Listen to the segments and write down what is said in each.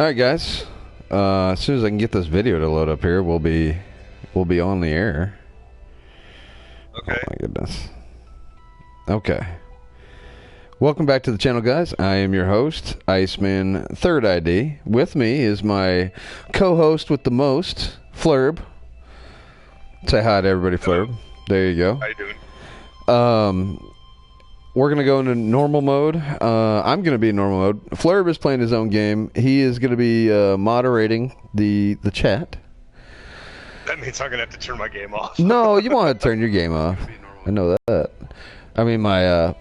Alright guys, as soon as I can get this video to load up here, we'll be on the air. Okay. Oh my goodness. Okay. Welcome back to the channel, guys. I am your host, Iceman Third ID. With me is my co-host with the most, flrrb. Say hi to everybody, flrrb. There you go. How you doing? We're going to go into normal mode. I'm going to be in normal mode. flrrb is playing his own game. He is going to be moderating the chat. That means I'm going to have to turn my game off. No, you won't have to turn your game off. I know that. I mean, my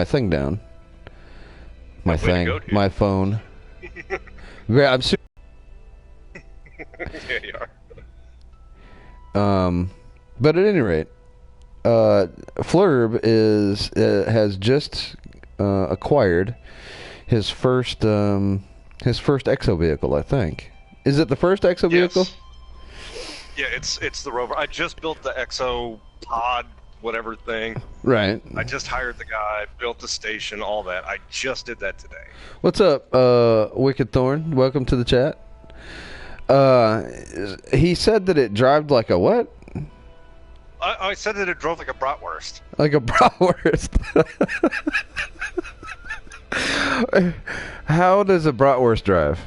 thing down. My thing. Go, my phone. Yeah, I'm Yeah, you are. But at any rate, flrrb has just acquired his first exo vehicle, I think. Is it the first exo vehicle? Yes. Yeah, it's the rover. I just built the exo pod, whatever thing. Right. I just hired the guy, built the station, all that. I just did that today. What's up, Wicked Thorn? Welcome to the chat. He said that it drives like a what? I said that it drove like a bratwurst. Like a bratwurst. How does a bratwurst drive?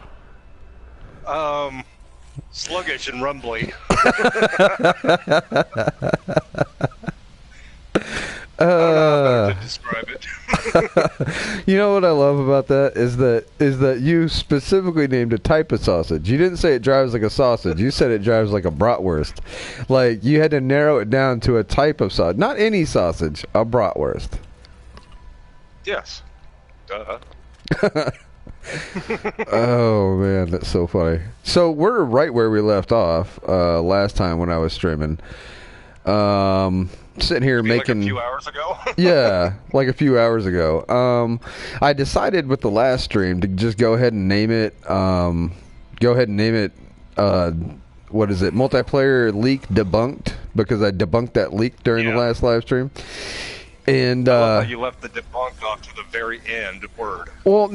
Sluggish and rumbly. I don't know how to describe it. You know what I love about that is that you specifically named a type of sausage. You didn't say it drives like a sausage. You said it drives like a bratwurst. Like you had to narrow it down to a type of sausage, not any sausage, a bratwurst. Yes. Duh. Oh man, that's so funny. So we're right where we left off last time when I was streaming. Sitting here making like a few hours ago. Yeah, like a few hours ago. I decided with the last stream to just go ahead and name it. What is it? Multiplayer leak debunked, because I debunked that leak during the last live stream. And I love how you left the debunk off to the very end word. Well,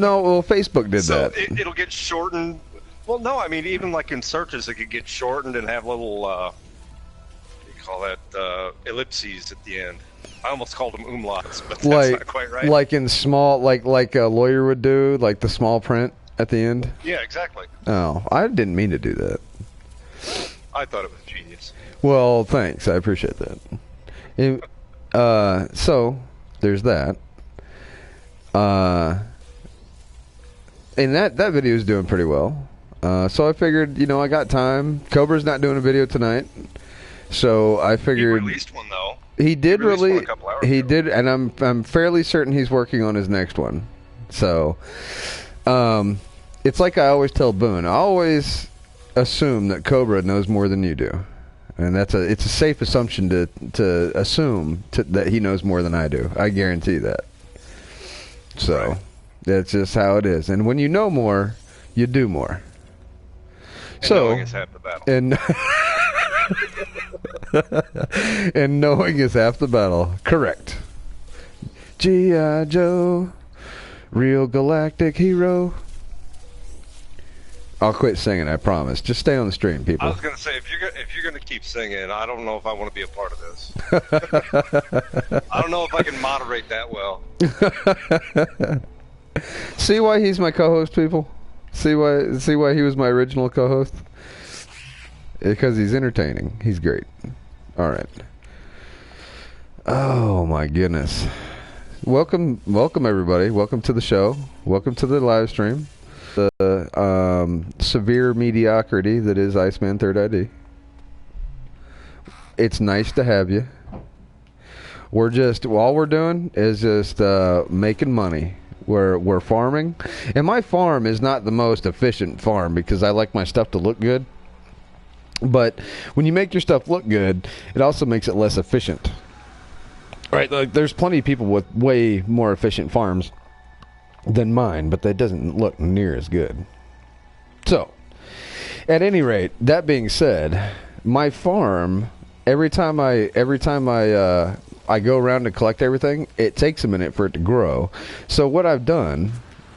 Facebook did that. So it'll get shortened. Well, no, I mean, even like in searches, it could get shortened and have little, what do you call that, ellipses at the end. I almost called them umlauts, but that's not quite right. Like in small, like a lawyer would do, like the small print at the end? Yeah, exactly. Oh, I didn't mean to do that. I thought it was genius. Well, thanks. I appreciate that. So there's that. And that video is doing pretty well. So I figured, I got time. Cobra's not doing a video tonight, so I figured he released one though. He did release. He ago. did, and I'm fairly certain he's working on his next one. So, it's like I always tell Boone. I always assume that Cobra knows more than you do. And it's a safe assumption to assume that he knows more than I do. I guarantee that. So, that's just how it is. And when you know more, you do more. And knowing is half the battle. And knowing is half the battle. Correct. G.I. Joe, real galactic hero. I'll quit singing, I promise. Just stay on the stream, people. I was gonna say, if you're gonna keep singing, I don't know if I want to be a part of this. I don't know if I can moderate that well. See why he's my co-host, people? See why he was my original co-host? Because he's entertaining. He's great. All right. Oh my goodness. Welcome everybody. Welcome to the show. Welcome to the live stream. The severe mediocrity that is Iceman Third ID. It's nice to have you. All we're doing is just making money. We're farming, and my farm is not the most efficient farm because I like my stuff to look good. But when you make your stuff look good, it also makes it less efficient. Right? Like there's plenty of people with way more efficient farms than mine, but that doesn't look near as good. So, at any rate, that being said, my farm, every time I go around to collect everything, it takes a minute for it to grow. So what I've done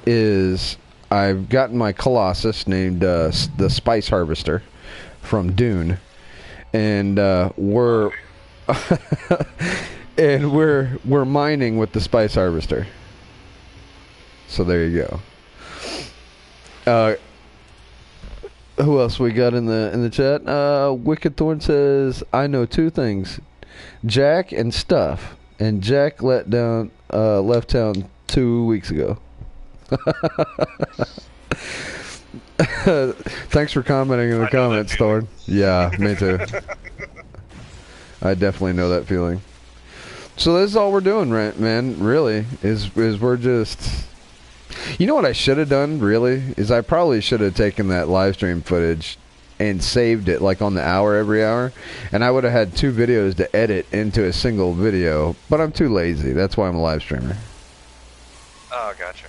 is I've gotten my Colossus named the Spice Harvester from Dune, and we're and we're mining with the Spice Harvester. So there you go. Who else we got in the chat? Wicked Thorn says, I know two things, Jack and stuff. And Jack left town 2 weeks ago. Thanks for commenting in the comments, Thorn. Yeah, me too. I definitely know that feeling. So this is all we're doing, right, man? Really, is we're just. You know what I should have done, really? Is I probably should have taken that live stream footage and saved it, like, on the hour every hour. And I would have had 2 videos to edit into a single video. But I'm too lazy. That's why I'm a live streamer. Oh, gotcha.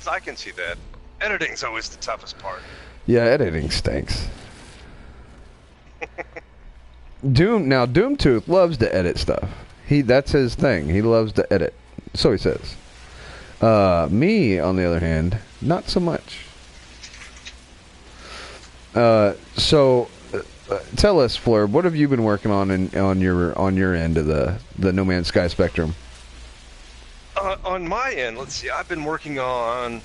I can see that. Editing's always the toughest part. Yeah, editing stinks. Doomtooth loves to edit stuff. That's his thing. He loves to edit. So he says. Me, on the other hand, not so much. So tell us, Fleur, what have you been working on on your end of the No Man's Sky spectrum? On my end, let's see. I've been working on.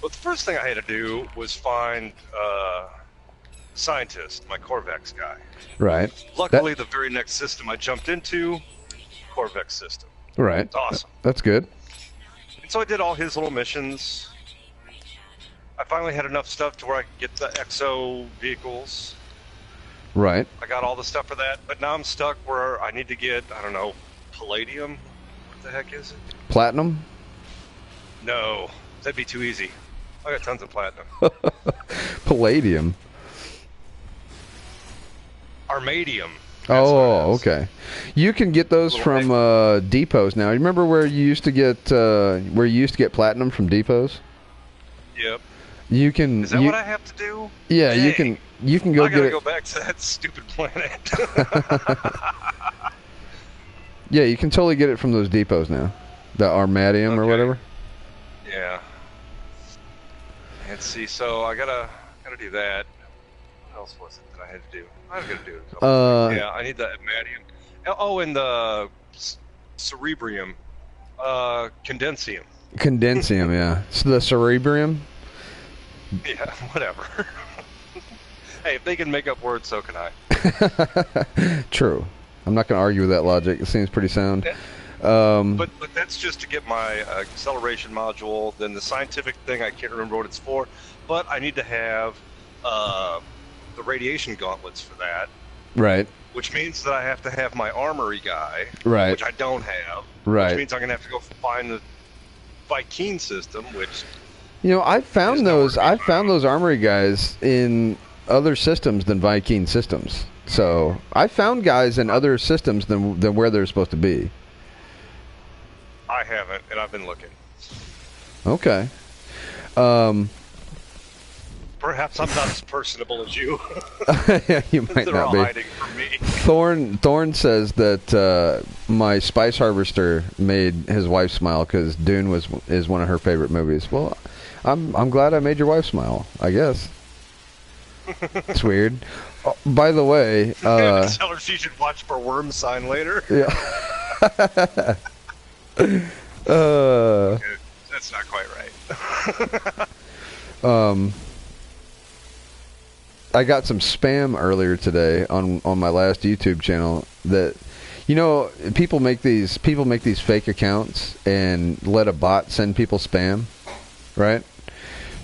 Well, the first thing I had to do was find Scientist, my Corvex guy. Right. Luckily, the very next system I jumped into, Corvex system. Right. It's awesome. That's good. And so I did all his little missions. I finally had enough stuff to where I could get the exo vehicles. Right. I got all the stuff for that, but now I'm stuck where I need to get, I don't know, palladium? What the heck is it? Platinum? No, that'd be too easy. I got tons of platinum. Palladium? Armadium. Oh, okay. You can get those from depots now. You remember where you used to get platinum from depots? Yep. You can. Is that what I have to do? Yeah, Dang. you can go I get gotta it. go back to that stupid planet. Yeah, you can totally get it from those depots now. The Armadium or whatever. Yeah. Let's see. So I gotta do that. What else was it that I had to do? I was gonna do a couple things. Yeah, I need the Armadium. Oh, and the Cerebrium. Condensium. Condensium, yeah. So the Cerebrium? Yeah, whatever. Hey, if they can make up words, so can I. True. I'm not going to argue with that logic. It seems pretty sound. But that's just to get my acceleration module. Then the scientific thing, I can't remember what it's for. But I need to have the radiation gauntlets for that. Right. Which means that I have to have my armory guy. Right. Which I don't have. Right. Which means I'm going to have to go find the Viking system, which... You know, I found those armory guys in other systems than Viking systems. So I found guys in other systems than where they're supposed to be. I haven't, and I've been looking. Okay. Perhaps I'm not as personable as you. Yeah, you might They're not all be. hiding from me. Thorn says that my Spice Harvester made his wife smile because Dune is one of her favorite movies. Well, I'm glad I made your wife smile, I guess. It's weird. Oh, by the way, Tell her she should watch for worm sign later. Yeah. Okay, that's not quite right. I got some spam earlier today on my last YouTube channel that, you know, people make these fake accounts and let a bot send people spam, right?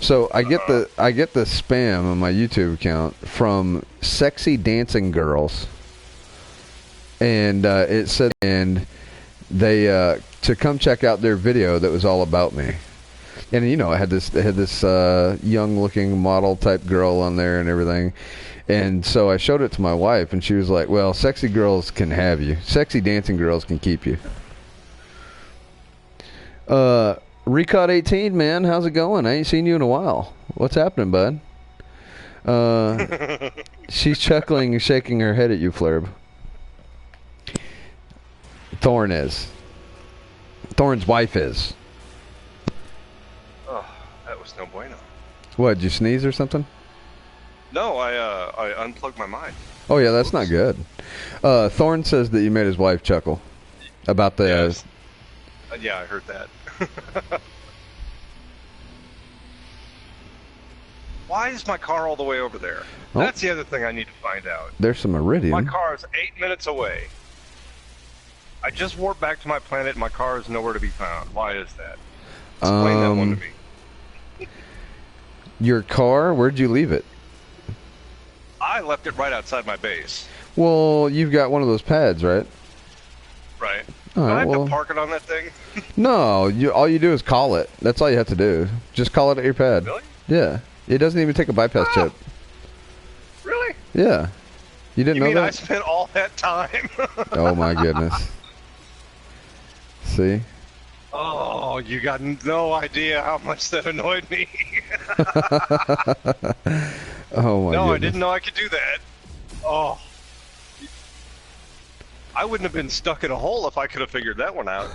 So I get the spam on my YouTube account from sexy dancing girls, and it said they to come check out their video that was all about me. And you know, I had this young-looking model type girl on there and everything, and so I showed it to my wife, and she was like, "Well, sexy girls can have you. Sexy dancing girls can keep you." Recod 18, man, how's it going? I ain't seen you in a while. What's happening, bud? She's chuckling and shaking her head at you, Flurb. Thorn's wife is. no bueno. What, did you sneeze or something? No, I unplugged my mic. Oh, yeah, that's not good. Thorne says that you made his wife chuckle about the... Yes. Yeah, I heard that. Why is my car all the way over there? Oh. That's the other thing I need to find out. There's some iridium. My car is 8 minutes away. I just warped back to my planet and my car is nowhere to be found. Why is that? Explain that one to me. Your car? Where'd you leave it? I left it right outside my base. Well, you've got one of those pads, right? Right. All Do I right, have well, to park it on that thing? no, all you do is call it. That's all you have to do. Just call it at your pad. Really? Yeah. It doesn't even take a bypass chip. Really? Yeah. You didn't You know mean that? I spent all that time? Oh, my goodness. See? Oh, you got no idea how much that annoyed me. Oh, my No, goodness. I didn't know I could do that. Oh. I wouldn't have been stuck in a hole if I could have figured that one out.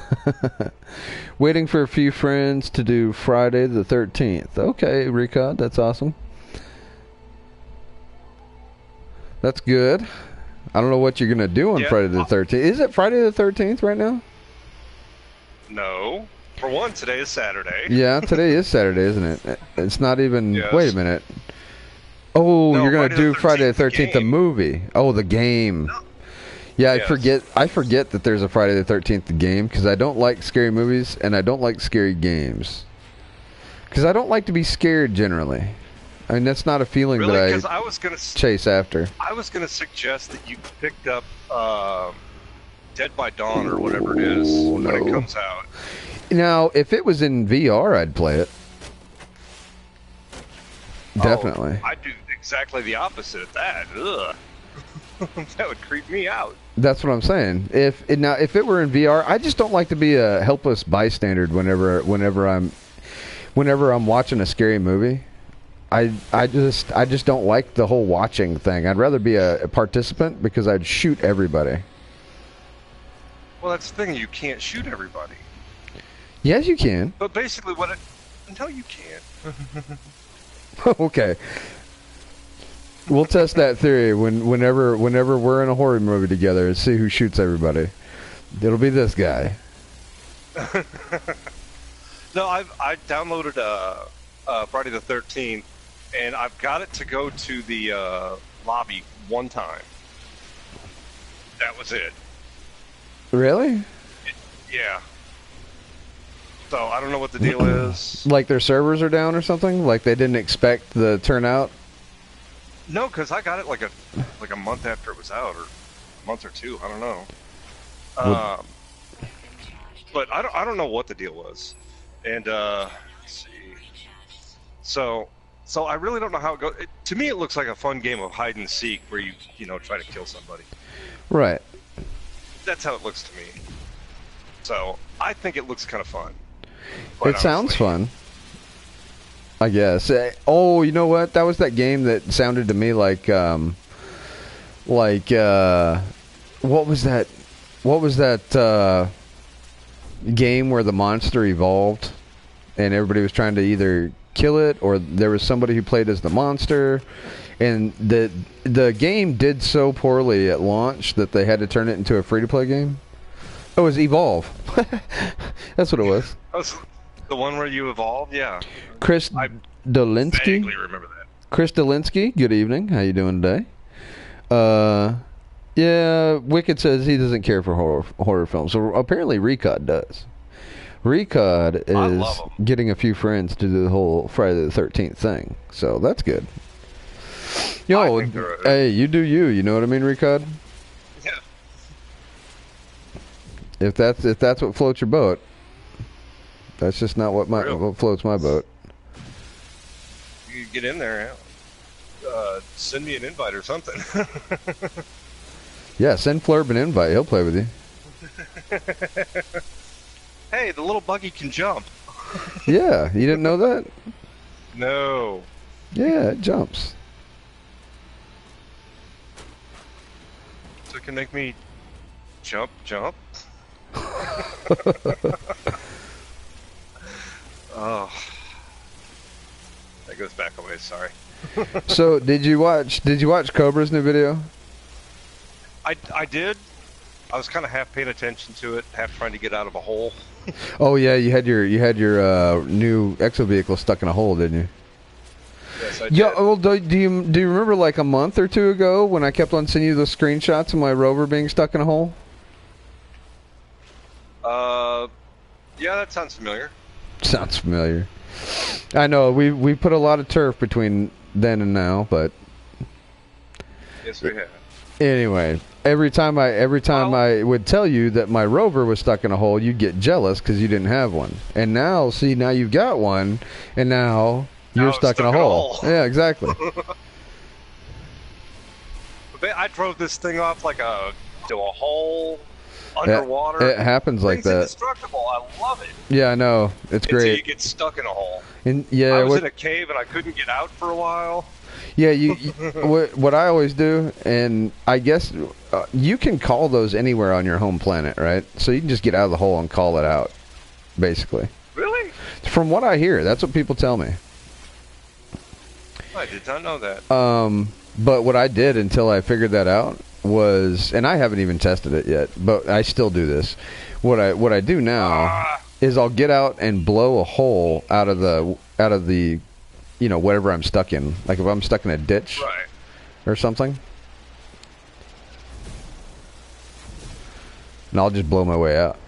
Waiting for a few friends to do Friday the 13th. Okay, Recod, that's awesome. That's good. I don't know what you're going to do on Friday the 13th. Is it Friday the 13th right now? No. For one, today is Saturday. Yeah, today is Saturday, isn't it? It's not even... Yes. Wait a minute. Oh, No, you're going to Friday the do Friday the 13th, the game. movie. Oh, the game. No. Yeah, Yes. I forget that there's a Friday the 13th game because I don't like scary movies and I don't like scary games. Because I don't like to be scared generally. I mean, that's not a feeling Really? that Because I I was gonna chase after. I was gonna suggest that you picked up Dead by Dawn or whatever it is when it no. comes out. Now, if it was in VR, I'd play it. Definitely. Oh, I'd do exactly the opposite of that. Ugh. That would creep me out. That's what I'm saying. If it were in VR, I just don't like to be a helpless bystander whenever I'm watching a scary movie. I just don't like the whole watching thing. I'd rather be a participant because I'd shoot everybody. Well, that's the thing. You can't shoot everybody. Yes, you can. But basically, no, you can't. Okay. We'll test that theory whenever we're in a horror movie together and see who shoots everybody. It'll be this guy. No, I downloaded Friday the 13th, and I've got it to go to the lobby one time. That was it. Really? Yeah. So I don't know what the deal is. Like their servers are down or something? Like they didn't expect the turnout? No, because I got it like a month after it was out, or a month or two. I don't know. But I don't know what the deal was. And let's see. So I really don't know how it goes. To me, it looks like a fun game of hide and seek where you try to kill somebody. Right. That's how it looks to me. So I think it looks kind of fun. It sounds fun. I guess. Oh, you know what? That was that game that sounded to me like what was that? What was that game where the monster evolved and everybody was trying to either kill it or there was somebody who played as the monster, and the game did so poorly at launch that they had to turn it into a free-to-play game. Oh, it was Evolve. That's what it was. That was the one where you evolved, yeah. Chris I Dolinsky. vaguely remember that. Chris Dolinsky, good evening. How you doing today? Yeah, Wicked says he doesn't care for horror films. So apparently Recod does. Recod is getting a few friends to do the whole Friday the 13th thing. So that's good. Yo, hey, you do you. You know what I mean, Recod? Yeah. If that's what floats your boat, that's just not what what floats my boat. You get in there, send me an invite or something. Yeah, send flrrrb an invite. He'll play with you. Hey, the little buggy can jump. Yeah, you didn't know that? No. Yeah, it jumps. So it can make me jump. Oh. That goes back a ways. Sorry. So did you watch Cobra's new video? I did. I was kind of half paying attention to it, half trying to get out of a hole. Oh yeah, you had your new exo vehicle stuck in a hole, didn't you? Yes, I did. Yeah. Well, do you remember like a month or two ago when I kept on sending you those screenshots of my rover being stuck in a hole? Yeah, that sounds familiar. Sounds familiar. I know we put a lot of turf between then and now, but Yes, we have. anyway, every time I would tell you that my rover was stuck in a hole, you'd get jealous because you didn't have one. And now, see, now you've got one, and now you're stuck in a hole. Yeah, exactly. I drove this thing off like to a hole underwater. It happens like that. It's indestructible. I love it. Yeah, I know. It's great. Until you get stuck in a hole. And yeah, I was in a cave and I couldn't get out for a while. Yeah, what I always do, and I guess you can call those anywhere on your home planet, right? So you can just get out of the hole and call it out, basically. Really? From what I hear, that's what people tell me. I did not know that. But what I did until I figured that out was, and I haven't even tested it yet, but I still do this. What I do now is I'll get out and blow a hole out of the whatever I'm stuck in. Like if I'm stuck in a ditch or something. And I'll just blow my way out.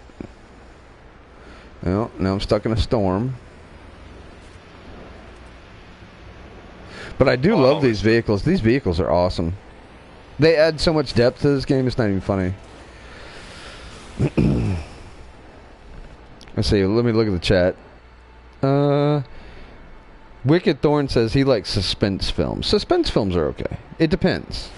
Well, now I'm stuck in a storm. But I do love these vehicles. These vehicles are awesome. They add so much depth to this game, it's not even funny. Let's see, let me look at the chat. Wicked Thorn says he likes suspense films. Suspense films are okay. It depends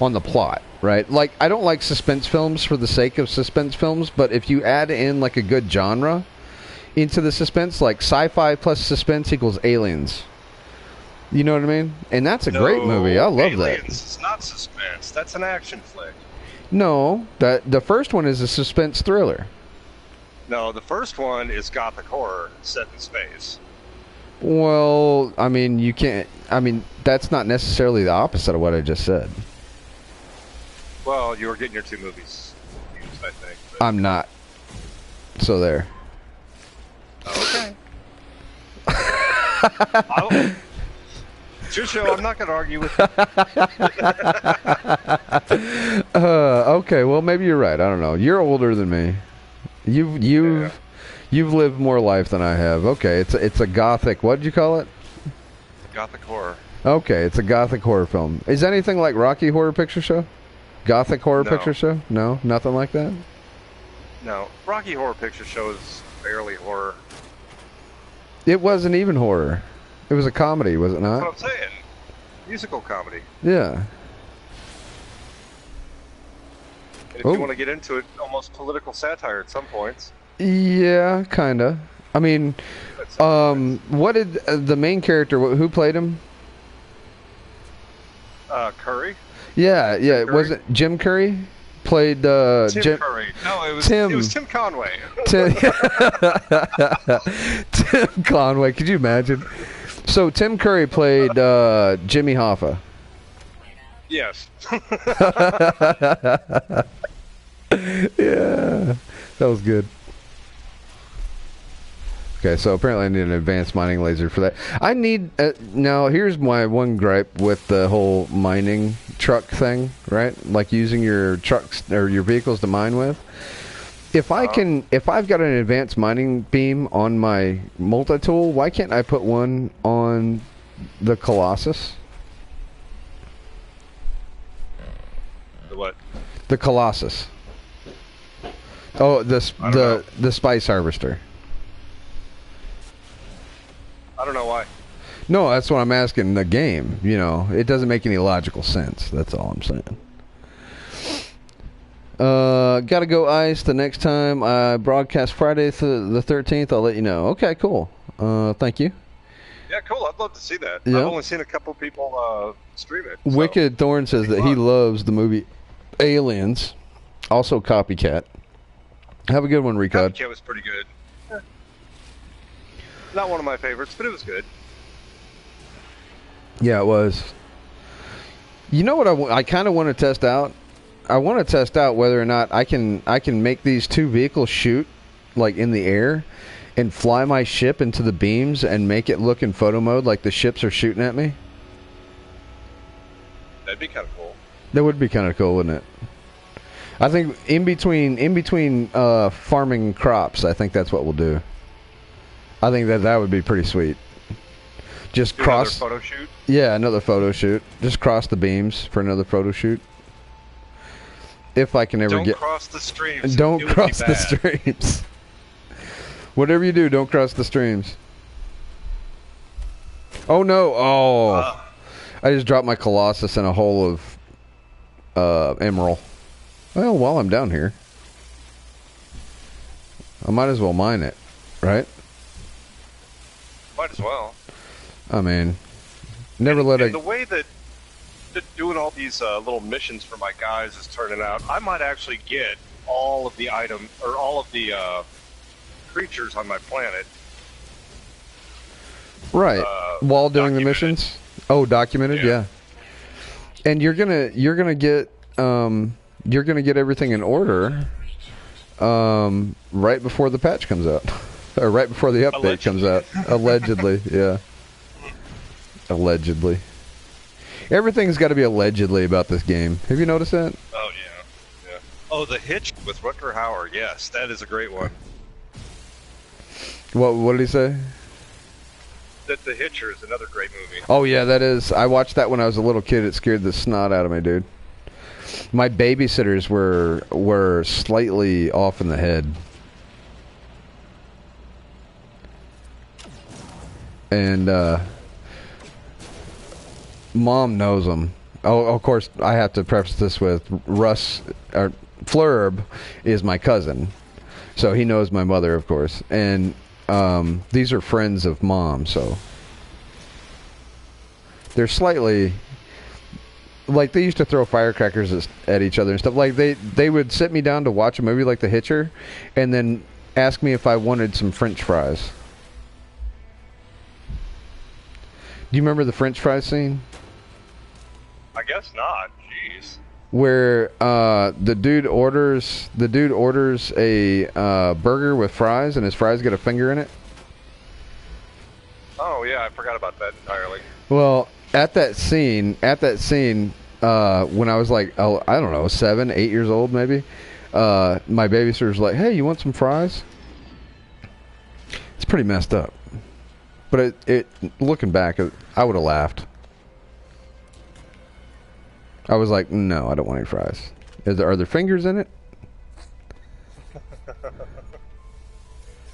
on the plot, right? Like, I don't like suspense films for the sake of suspense films, but if you add in, like, a good genre into the suspense, like sci-fi plus suspense equals Aliens. You know what I mean? And that's a great movie. I love that. Aliens is not suspense. That's an action flick. No, the first one is a suspense thriller. No, the first one is gothic horror set in space. Well, I mean, you can't... I mean, that's not necessarily the opposite of what I just said. Well, you were getting your two movies used, I think. I'm not. So there. Okay. It's your show. I'm not going to argue with you. Okay, well, maybe you're right. I don't know. You're older than me. You've lived more life than I have. Okay, it's a gothic. What did you call it? Gothic horror. Okay, it's a gothic horror film. Is anything like Rocky Horror Picture Show? Gothic Horror Picture Show? No, nothing like that. No, Rocky Horror Picture Show is barely horror. It wasn't even horror. It was a comedy, was it not? That's what I'm saying. Musical comedy. Yeah. And if you want to get into it, almost political satire at some points. Yeah, kinda. I mean, what did the main character? Who played him? Curry. Yeah, yeah. Was it Jim Curry? Played Tim Curry. No, it was Tim Conway. Tim Conway. Could you imagine? So Tim Curry played Jimmy Hoffa. Yes. Yeah, that was good. Okay, so apparently I need an advanced mining laser for that. I need... now, here's my one gripe with the whole mining truck thing, right? Like using your trucks or your vehicles to mine with. If I've got an advanced mining beam on my multi-tool, why can't I put one on the Colossus? The what? The Colossus. Oh, the spice harvester. I don't know why. No, that's what I'm asking. The game, it doesn't make any logical sense. That's all I'm saying. Gotta go ice the next time I broadcast Friday the 13th. I'll let you know. Okay, cool. Thank you. Yeah, cool. I'd love to see that. Yep. I've only seen a couple people stream it. So. Wicked Thorn says that he loves the movie Aliens. Also Copycat. Have a good one, Recod. Copycat was pretty good. Not one of my favorites, but it was good. Yeah, it was. You know what I kind of want to test out? I want to test out whether or not I can make these two vehicles shoot like in the air and fly my ship into the beams and make it look in photo mode like the ships are shooting at me. That'd be kind of cool. That would be kind of cool, wouldn't it? I think in between farming crops, I think that's what we'll do. I think that would be pretty sweet. Just cross another photo shoot. Yeah, another photo shoot. Just cross the beams for another photo shoot. If I can ever Don't cross the streams. Don't cross the streams. Whatever you do, don't cross the streams. Oh no! Oh, I just dropped my Colossus in a hole of emerald. Well, while I'm down here, I might as well mine it, right? Might as well. I mean, never let it. The way that doing all these little missions for my guys is turning out, I might actually get all of the item or all of the creatures on my planet. Right. While doing the missions. Oh, documented, yeah. And you're gonna get everything in order right before the patch comes out. Or right before the update comes out. Allegedly, yeah. Allegedly. Everything's got to be allegedly about this game. Have you noticed that? Oh, yeah. Yeah. Oh, The Hitch with Rutger Hauer. Yes, that is a great one. What did he say? That The Hitcher is another great movie. Oh, yeah, that is. I watched that when I was a little kid. It scared the snot out of me, dude. My babysitters were slightly off in the head. And, Mom knows them. Oh, of course, I have to preface this with Russ, or flrrrb, is my cousin. So he knows my mother, of course. And these are friends of Mom, so they're slightly... Like, they used to throw firecrackers at each other and stuff. Like, they would sit me down to watch a movie like The Hitcher and then ask me if I wanted some French fries. Do you remember the French fries scene? I guess not. Jeez. Where the dude orders a burger with fries and his fries get a finger in it? Oh, yeah, I forgot about that entirely. Well... At that scene, when I was like, oh, I don't know, 7, 8 years old, maybe, my babysitter was like, "Hey, you want some fries?" It's pretty messed up, but it looking back, I would have laughed. I was like, "No, I don't want any fries. Are there fingers in it?"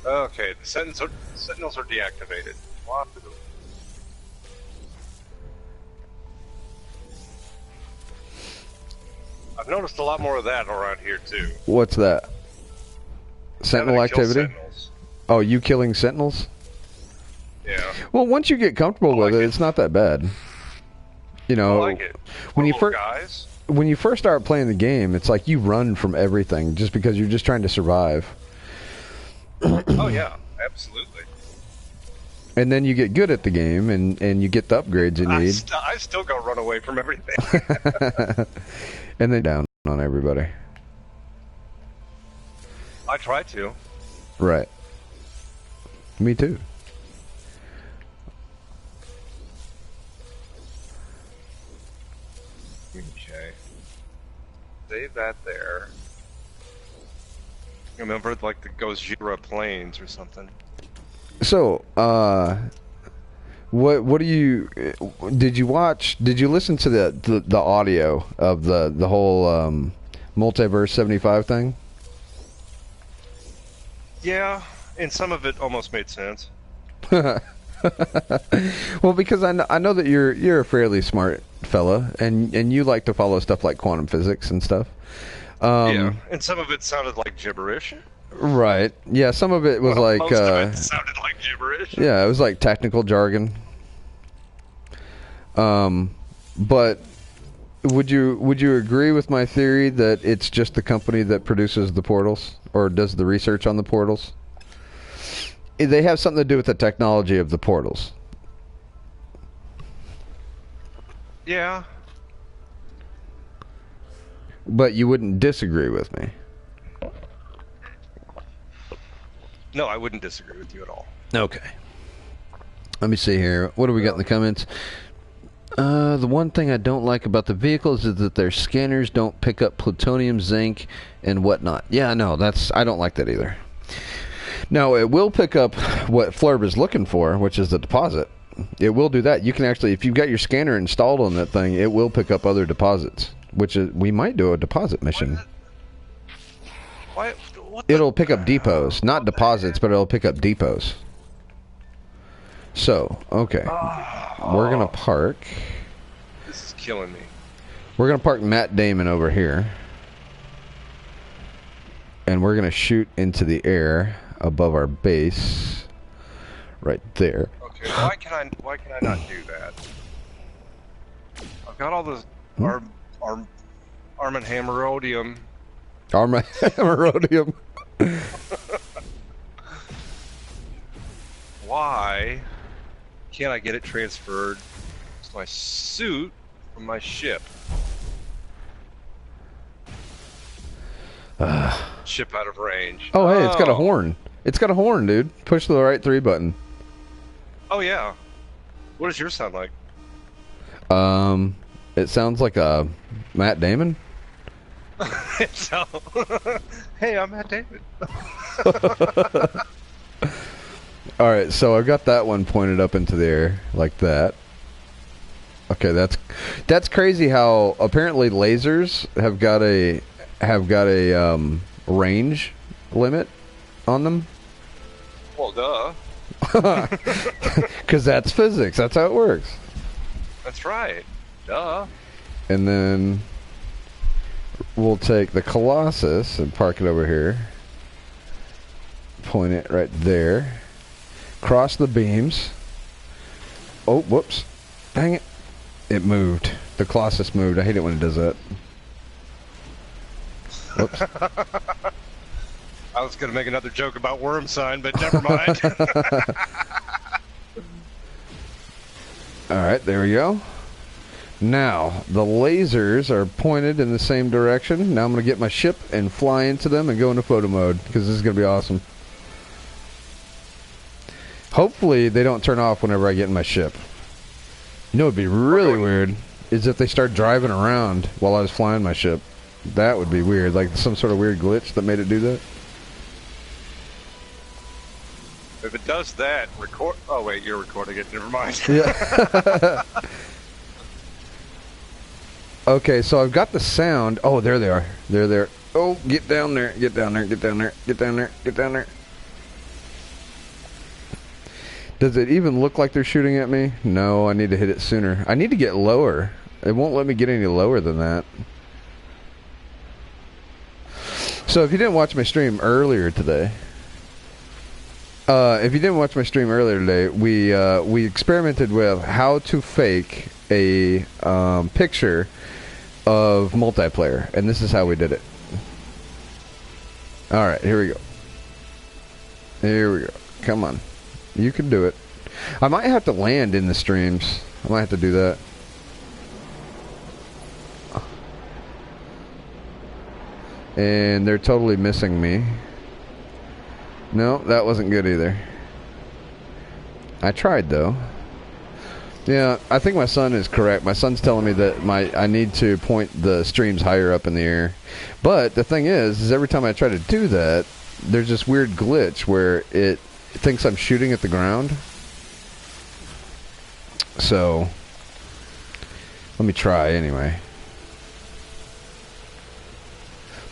Okay, the sentinels are deactivated. Wow. I've noticed a lot more of that around here, too. What's that? Sentinel activity? Sentinels. Oh, you killing sentinels? Yeah. Well, once you get comfortable with it, it's not that bad. You know, I like it. when you first start playing the game, it's like you run from everything just because you're just trying to survive. Oh, yeah. Absolutely. And then you get good at the game, and you get the upgrades you need. I still go run away from everything. And then down on everybody. I try to. Right. Me too. Okay. Save that there. Remember, like the Gojira planes or something. So, what do you did you listen to the audio of the whole Multiverse 75 thing? Yeah, and some of it almost made sense. Well, because I know that you're a fairly smart fella, and you like to follow stuff like quantum physics and stuff. Yeah, and some of it sounded like gibberish. Right. Yeah, some of it was like... most of it sounded like gibberish. Yeah, it was like technical jargon. But would you agree with my theory that it's just the company that produces the portals or does the research on the portals? They have something to do with the technology of the portals. Yeah. But you wouldn't disagree with me. No, I wouldn't disagree with you at all. Okay. Let me see here. What do we got in the comments? The one thing I don't like about the vehicles is that their scanners don't pick up plutonium, zinc, and whatnot. Yeah, no, I don't like that either. Now, it will pick up what flrrb is looking for, which is the deposit. It will do that. You can actually, if you've got your scanner installed on that thing, it will pick up other deposits, which is, we might do a deposit mission. What It'll pick up depots, not deposits, but it'll pick up depots. So, okay. We're going to park. This is killing me. We're going to park Matt Damon over here. And we're going to shoot into the air above our base. Right there. Okay, why can I not do that? I've got all the Arm and Hammerodium. Hammerodium. Why can't I get it transferred to my suit from my ship? Ship out of range. Oh, hey, it's got a horn. It's got a horn, dude. Push the right 3 button. Oh, yeah. What does yours sound like? It sounds like a Matt Damon. So, hey, I'm Matt Damon. Alright, so I've got that one pointed up into the air, like that. Okay, that's crazy how apparently lasers have got a range limit on them. Well, duh. Because that's physics. That's how it works. That's right. Duh. And then we'll take the Colossus and park it over here. Point it right there. Cross the beams. Oh, whoops. Dang it. It moved. The Colossus moved. I hate it when it does that. Whoops. I was going to make another joke about worm sign, but never mind. Alright, there we go. Now, the lasers are pointed in the same direction. Now I'm going to get my ship and fly into them and go into photo mode, because this is going to be awesome. Hopefully they don't turn off whenever I get in my ship. You know what would be really weird is if they start driving around while I was flying my ship. That would be weird, like some sort of weird glitch that made it do that. If it does that, record. Oh wait, you're recording it. Never mind. Yeah. Okay, so I've got the sound. Oh, there they are. They're there. Oh, get down there. Get down there. Get down there. Get down there. Get down there. Does it even look like they're shooting at me? No, I need to hit it sooner. I need to get lower. It won't let me get any lower than that. So if you didn't watch my stream earlier today, we experimented with how to fake a picture of multiplayer, and this is how we did it. All right, here we go. Here we go. Come on. You can do it. I might have to land in the streams. I might have to do that. And they're totally missing me. No, that wasn't good either. I tried though. Yeah, I think my son is correct. My son's telling me that I need to point the streams higher up in the air. But the thing is every time I try to do that, there's this weird glitch where it thinks I'm shooting at the ground. So let me try anyway.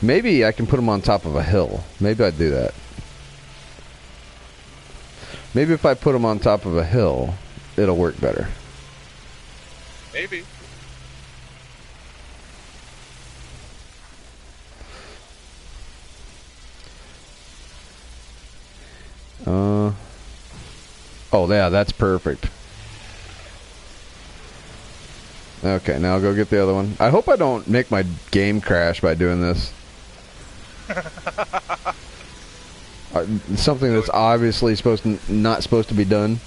Maybe I can put them on top of a hill. Maybe I'd do that. Maybe if I put them on top of a hill, it'll work better. Maybe. Oh, yeah, that's perfect. Okay, now I'll go get the other one. I hope I don't make my game crash by doing this. Something that's obviously not supposed to be done.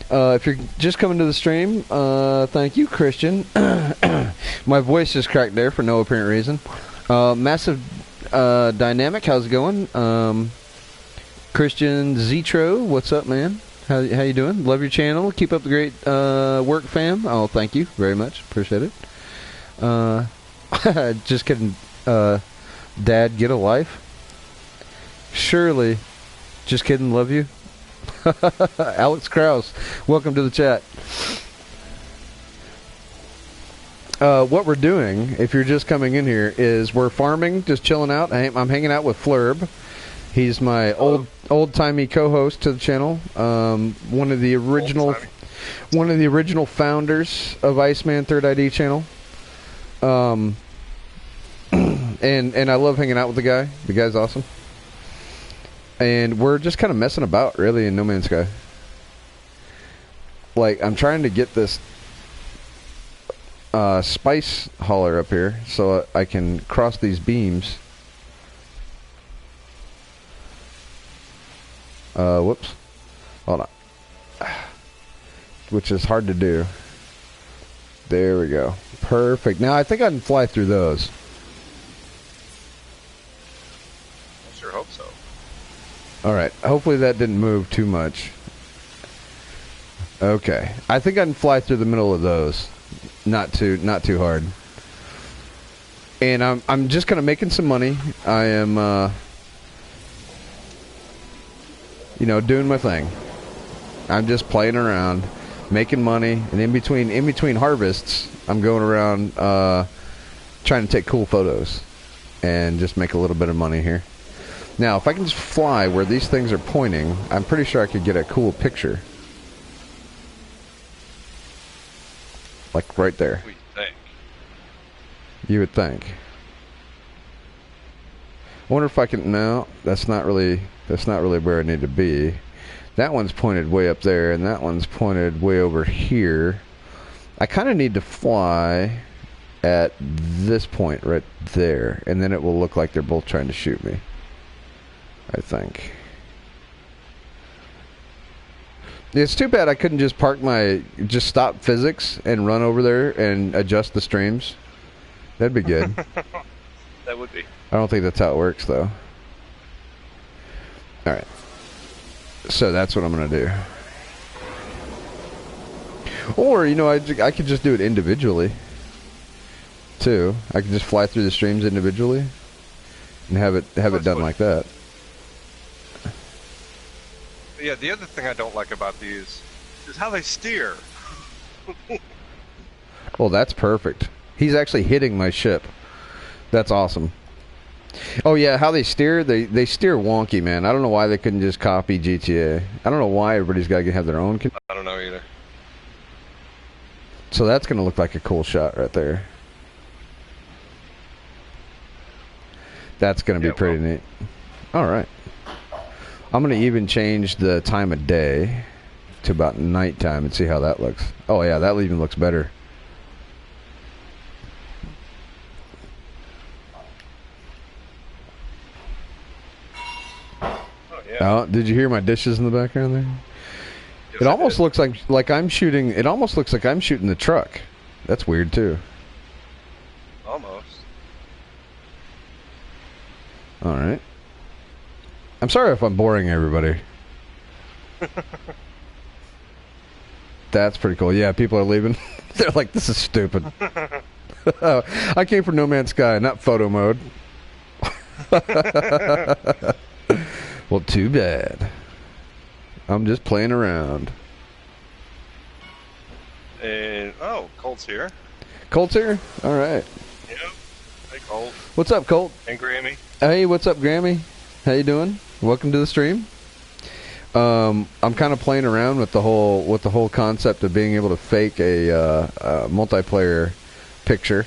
If you're just coming to the stream, thank you, Christian. My voice just cracked there for no apparent reason. Massive Dynamic, how's it going? Christian Zetro, what's up, man? How you doing? Love your channel. Keep up the great work, fam. Oh, thank you very much. Appreciate it. Just kidding. Dad, get a life. Shirley, just kidding. Love you. Alex Krause, welcome to the chat. What we're doing, if you're just coming in here, is we're farming, just chilling out. I'm hanging out with flrrrb. He's my old-timey co-host to the channel. One of the original founders of Iceman Third ID channel. And I love hanging out with the guy. The guy's awesome. And we're just kind of messing about, really, in No Man's Sky. Like, I'm trying to get this spice hauler up here so I can cross these beams. Whoops. Hold on. Which is hard to do. There we go. Perfect. Now, I think I can fly through those. I sure hope so. Alright, hopefully that didn't move too much. Okay. I think I can fly through the middle of those. Not too hard. And I'm just kind of making some money. I am doing my thing. I'm just playing around, making money, and in between harvests, I'm going around trying to take cool photos and just make a little bit of money here. Now, if I can just fly where these things are pointing, I'm pretty sure I could get a cool picture. Like right there. We think. You would think. I wonder if I can... No, that's not really where I need to be. That one's pointed way up there, and that one's pointed way over here. I kind of need to fly at this point right there, and then it will look like they're both trying to shoot me. I think. It's too bad I couldn't just just stop physics and run over there and adjust the streams. That'd be good. That would be. I don't think that's how it works, though. Alright. So that's what I'm going to do. Or, I could just do it individually, too. I could just fly through the streams individually and have it done like that. Yeah, the other thing I don't like about these is how they steer. Well, that's perfect. He's actually hitting my ship. That's awesome. Oh, yeah, how they steer? They steer wonky, man. I don't know why they couldn't just copy GTA. I don't know why everybody's got to have their own... I don't know either. So that's going to look like a cool shot right there. That's going to be pretty neat. All right. I'm going to even change the time of day to about nighttime and see how that looks. Oh, yeah, that even looks better. Oh, yeah. Oh, did you hear my dishes in the background there? Yes, it almost looks like I'm shooting. It almost looks like I'm shooting the truck. That's weird, too. Almost. All right. I'm sorry if I'm boring everybody. That's pretty cool. Yeah, people are leaving. They're like, this is stupid. I came from No Man's Sky, not photo mode. Well, too bad. I'm just playing around. And, Colt's here. Colt's here? All right. Yep. Hey, Colt. What's up, Colt? And Grammy. Hey, what's up, Grammy? How you doing? Welcome to the stream. I'm kind of playing around with the whole concept of being able to fake a multiplayer picture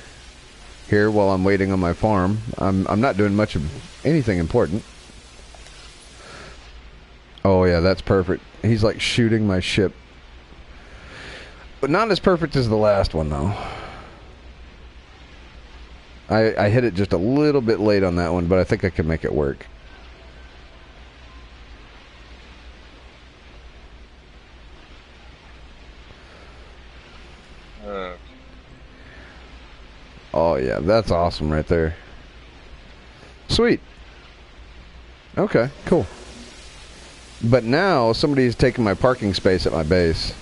here while I'm waiting on my farm. I'm not doing much of anything important. Oh yeah, that's perfect. He's like shooting my ship, but not as perfect as the last one though. I hit it just a little bit late on that one, but I think I can make it work. Oh yeah, that's awesome right there. Sweet. Okay, cool. But now somebody's taking my parking space at my base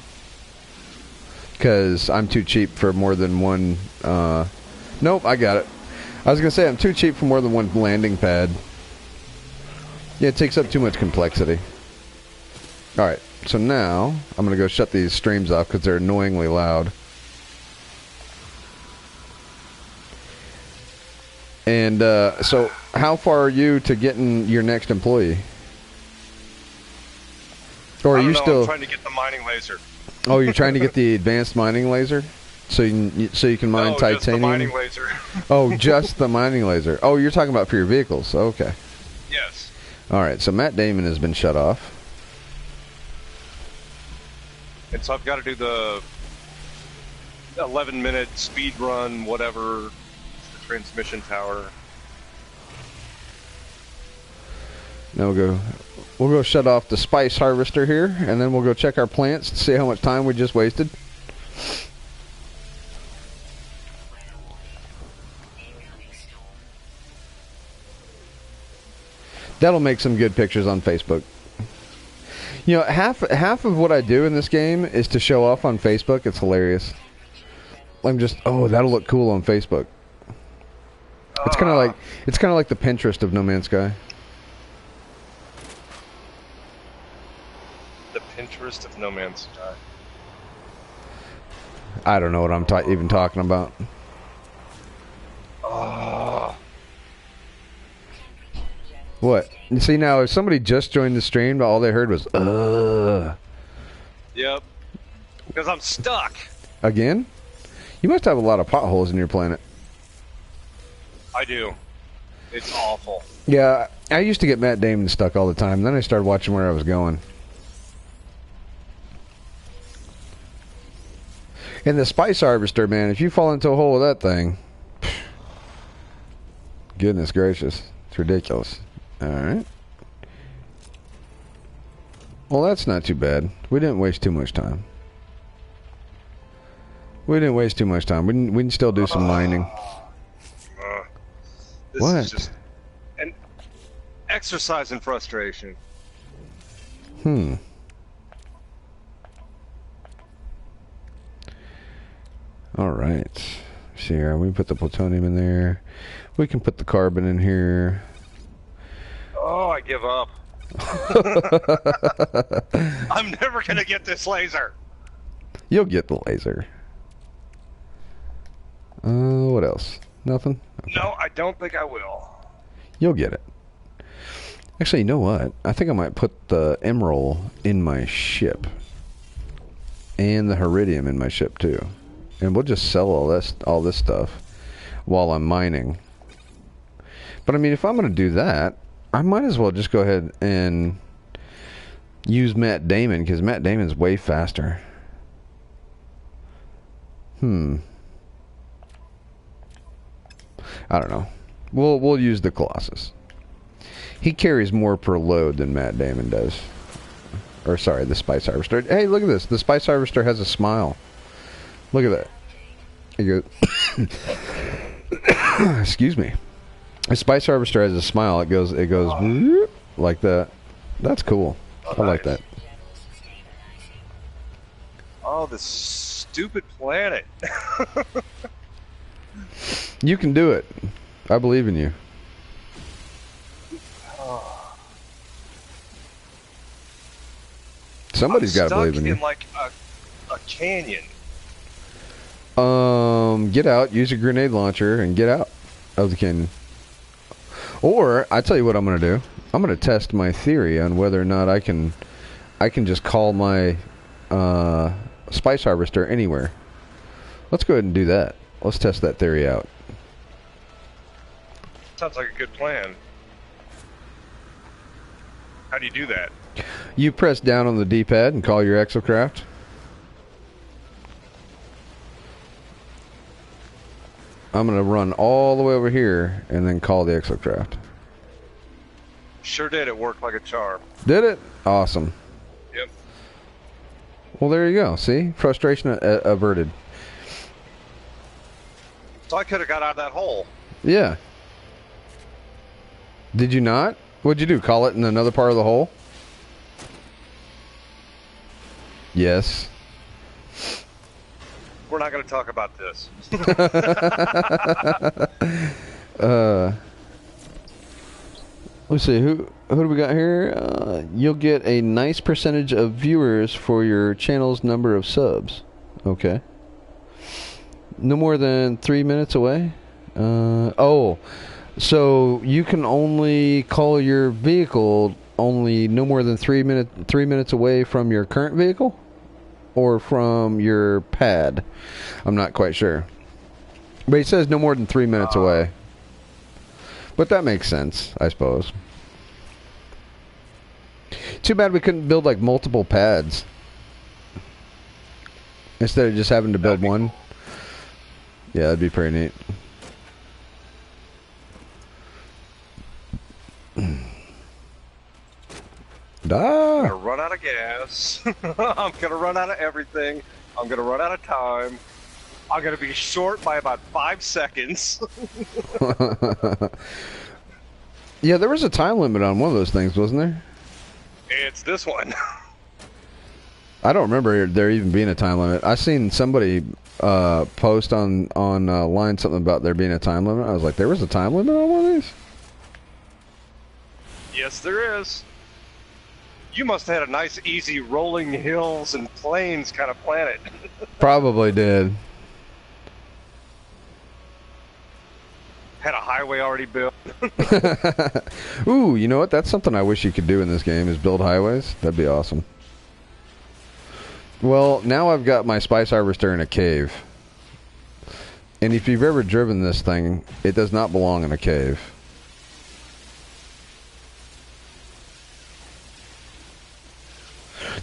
because I'm too cheap for more than one. Nope, I got it. I was gonna say I'm too cheap for more than one landing pad. Yeah, it takes up too much complexity. All right, so now I'm gonna go shut these streams off because they're annoyingly loud. And so, how far are you to getting your next employee? Or are you still I'm trying to get the mining laser? Oh, you're trying to get the advanced mining laser, so you can mine titanium. Just the mining laser. Oh, just the mining laser. Oh, you're talking about for your vehicles. Okay. Yes. All right. So Matt Damon has been shut off. And so I've got to do the 11-minute speed run, whatever, the transmission tower. Now we'll go shut off the spice harvester here, and then we'll go check our plants to see how much time we just wasted. That'll make some good pictures on Facebook. You know, half of what I do in this game is to show off on Facebook. It's hilarious. I'm just, oh, that'll look cool on Facebook. It's kind of like the Pinterest of No Man's Sky. The Pinterest of No Man's Sky. I don't know what I'm even talking about. What? You see, now, if somebody just joined the stream, all they heard was, Yep. Because I'm stuck. Again? You must have a lot of potholes in your planet. I do. It's awful. Yeah, I used to get Matt Damon stuck all the time. Then I started watching where I was going. And the spice harvester, man, if you fall into a hole with that thing, goodness gracious, it's ridiculous. All right. Well, that's not too bad. We didn't waste too much time. We can still do some mining. This What? is just an exercise in frustration. All right. See here, we put the plutonium in there. We can put the carbon in here. Oh, I give up. I'm never going to get this laser. You'll get the laser. What else? Nothing? Okay. No, I don't think I will. You'll get it. Actually, you know what? I think I might put the emerald in my ship. And the iridium in my ship, too. And we'll just sell all this stuff while I'm mining. But, I mean, if I'm going to do that, I might as well just go ahead and use Matt Damon, because Matt Damon's way faster. I don't know. We'll use the Colossus. He carries more per load than Matt Damon does. Or sorry, the Spice Harvester. Hey, look at this. The Spice Harvester has a smile. Look at that. You go. Excuse me. The Spice Harvester has a smile. It goes whoop, like that. That's cool. I like that. Oh, this stupid planet. You can do it. I believe in you. Somebody's got to believe in you. I'm stuck in like a canyon. Get out. Use a grenade launcher and get out of the canyon. Or I tell you what I'm going to do. I'm going to test my theory on whether or not I can just call my spice harvester anywhere. Let's go ahead and do that. Let's test that theory out. Sounds like a good plan. How do you do that? You press down on the D-pad and call your exocraft. I'm going to run all the way over here and then call the exocraft. Sure did. It worked like a charm. Did it? Awesome. Yep. Well, there you go. See? Frustration averted. So I could have got out of that hole. Yeah. Did you not? What'd you do? Call it in another part of the hole? Yes. We're not going to talk about this. Let's see, who do we got here? You'll get a nice percentage of viewers for your channel's number of subs. Okay. No more than 3 minutes away? Oh, so you can only call your vehicle only no more than 3 minutes away from your current vehicle? Or from your pad? I'm not quite sure. But it says no more than 3 minutes away. But that makes sense, I suppose. Too bad we couldn't build like multiple pads instead of just having to build one. Cool. Yeah, that'd be pretty neat. I'm gonna run out of gas. I'm gonna run out of everything. I'm gonna run out of time. I'm gonna be short by about 5 seconds. Yeah, there was a time limit on one of those things, wasn't there? It's this one. I don't remember there even being a time limit. I seen somebody post on line something about there being a time limit. I was like, there was a time limit on one of these? Yes, there is. You must have had a nice, easy rolling hills and plains kind of planet. Probably did. Had a highway already built. Ooh, you know what? That's something I wish you could do in this game is build highways. That'd be awesome. Well, now I've got my spice harvester in a cave. And if you've ever driven this thing, it does not belong in a cave.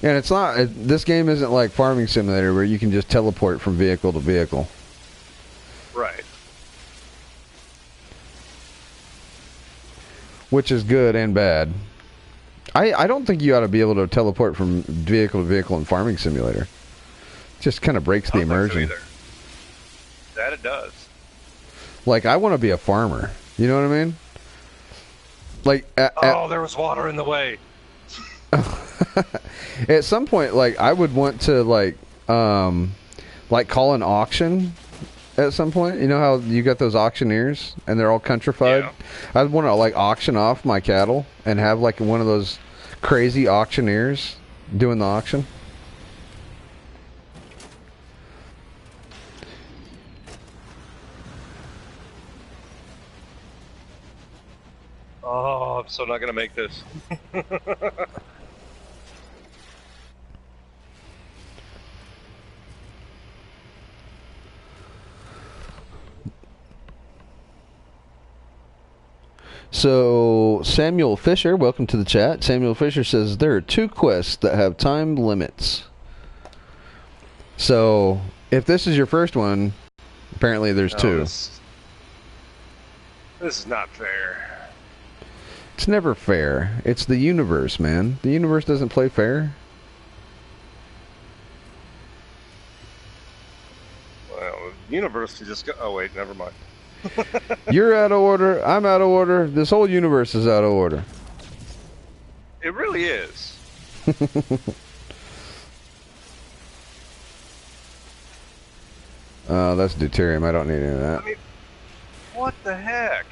And it's not, this game isn't like Farming Simulator where you can just teleport from vehicle to vehicle. Right. Which is good and bad. I don't think you ought to be able to teleport from vehicle to vehicle in Farming Simulator. Just kind of breaks the immersion. So that it does. Like, I want to be a farmer. You know what I mean? Like, there was water in the way. At some point, like, I would want to, like call an auction at some point. You know how you got those auctioneers and they're all countrified? Yeah. I'd want to, like, auction off my cattle and have, like, one of those crazy auctioneers doing the auction. Oh, I'm so not going to make this. So, Samuel Fisher, welcome to the chat. Samuel Fisher says, there are 2 quests that have time limits. So, if this is your first one, apparently there's 2. This is not fair. It's never fair. It's the universe, man. The universe doesn't play fair. Well, the universe can just go... Oh, wait, never mind. You're out of order. I'm out of order. This whole universe is out of order. It really is. That's deuterium. I don't need any of that. I mean, what the heck?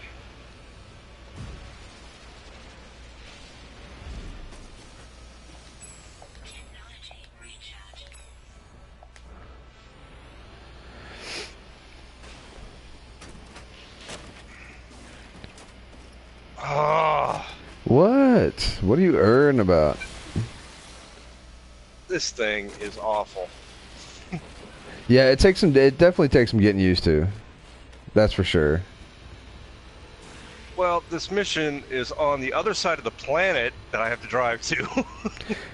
Oh. What? What are you erring about? This thing is awful. Yeah, it definitely takes some getting used to. That's for sure. Well, this mission is on the other side of the planet that I have to drive to.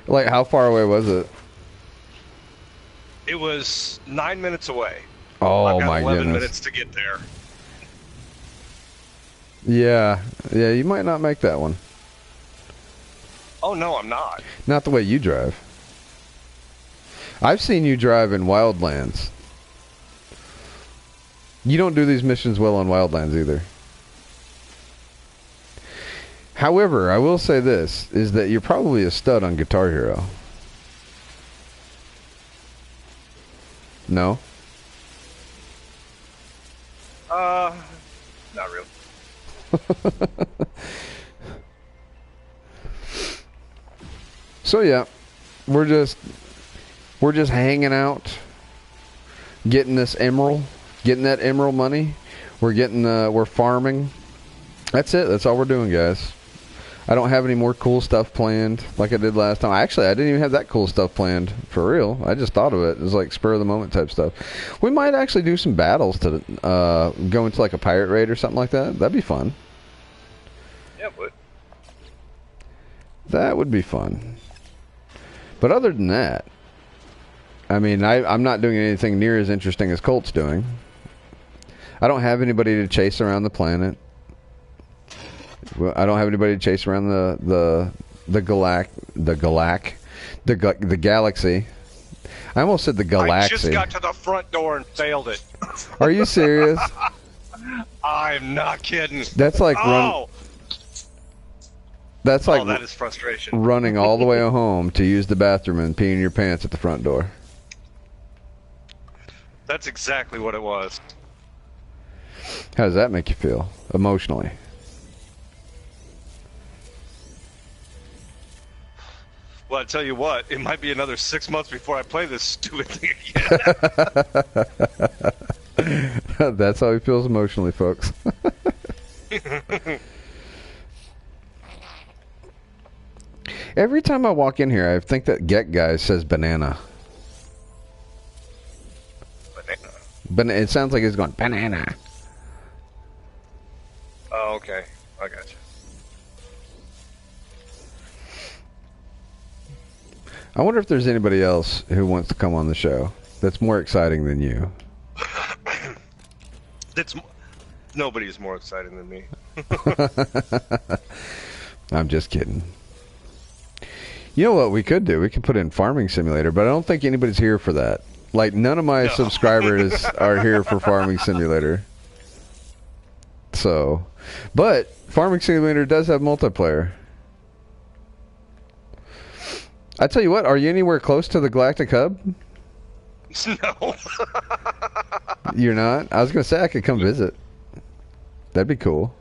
Like, how far away was it? It was 9 minutes away. Oh, I've got my 11 goodness. minutes to get there. Yeah, you might not make that one. Oh, no, I'm not. Not the way you drive. I've seen you drive in Wildlands. You don't do these missions well on Wildlands either. However, I will say this, is that you're probably a stud on Guitar Hero. No? Not really. So yeah, we're just hanging out, getting this emerald, getting that emerald money. We're farming. That's it. That's all we're doing, guys. I don't have any more cool stuff planned like I did last time. Actually, I didn't even have that cool stuff planned for real. I just thought of it. It was like spur of the moment type stuff. We might actually do some battles to go into like a pirate raid or something like that. That'd be fun. Yeah, it would. That would be fun. But other than that, I mean, I'm not doing anything near as interesting as Colt's doing. I don't have anybody to chase around the planet. I don't have anybody to chase around the galaxy. I almost said the galaxy. I just got to the front door and failed it. Are you serious? I'm not kidding. That's like That's like that is frustration. Running all the way home to use the bathroom and peeing your pants at the front door. That's exactly what it was. How does that make you feel emotionally? Well, I tell you what, it might be another 6 months before I play this stupid thing again. That's how he feels emotionally, folks. Every time I walk in here, I think that Get Guy says banana. Banana. It sounds like he's going, banana. Oh, okay. I got you. I wonder if there's anybody else who wants to come on the show that's more exciting than you. Nobody's more exciting than me. I'm just kidding. You know what we could do? We could put in Farming Simulator, but I don't think anybody's here for that. Like, none of my subscribers are here for Farming Simulator. So, but Farming Simulator does have multiplayer. I tell you what, are you anywhere close to the Galactic Hub? No. You're not? I was going to say I could come visit. That'd be cool.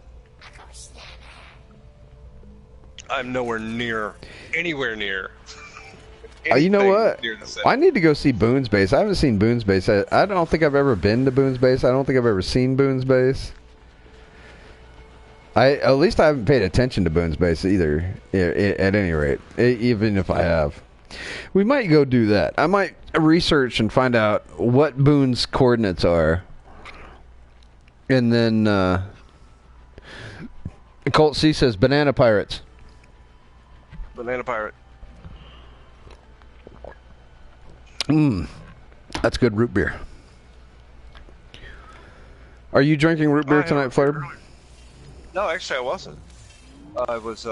I'm nowhere near. Anywhere near. You know what? I need to go see Boone's Base. I haven't seen Boone's Base. I don't think I've ever been to Boone's Base. I don't think I've ever seen Boone's Base. At least I haven't paid attention to Boone's Base either, at any rate, even if I have. We might go do that. I might research and find out what Boone's coordinates are. And then Colt C says, Banana Pirates. Banana Pirate. That's good root beer. Are you drinking root beer tonight, Flair? No, actually I wasn't. I was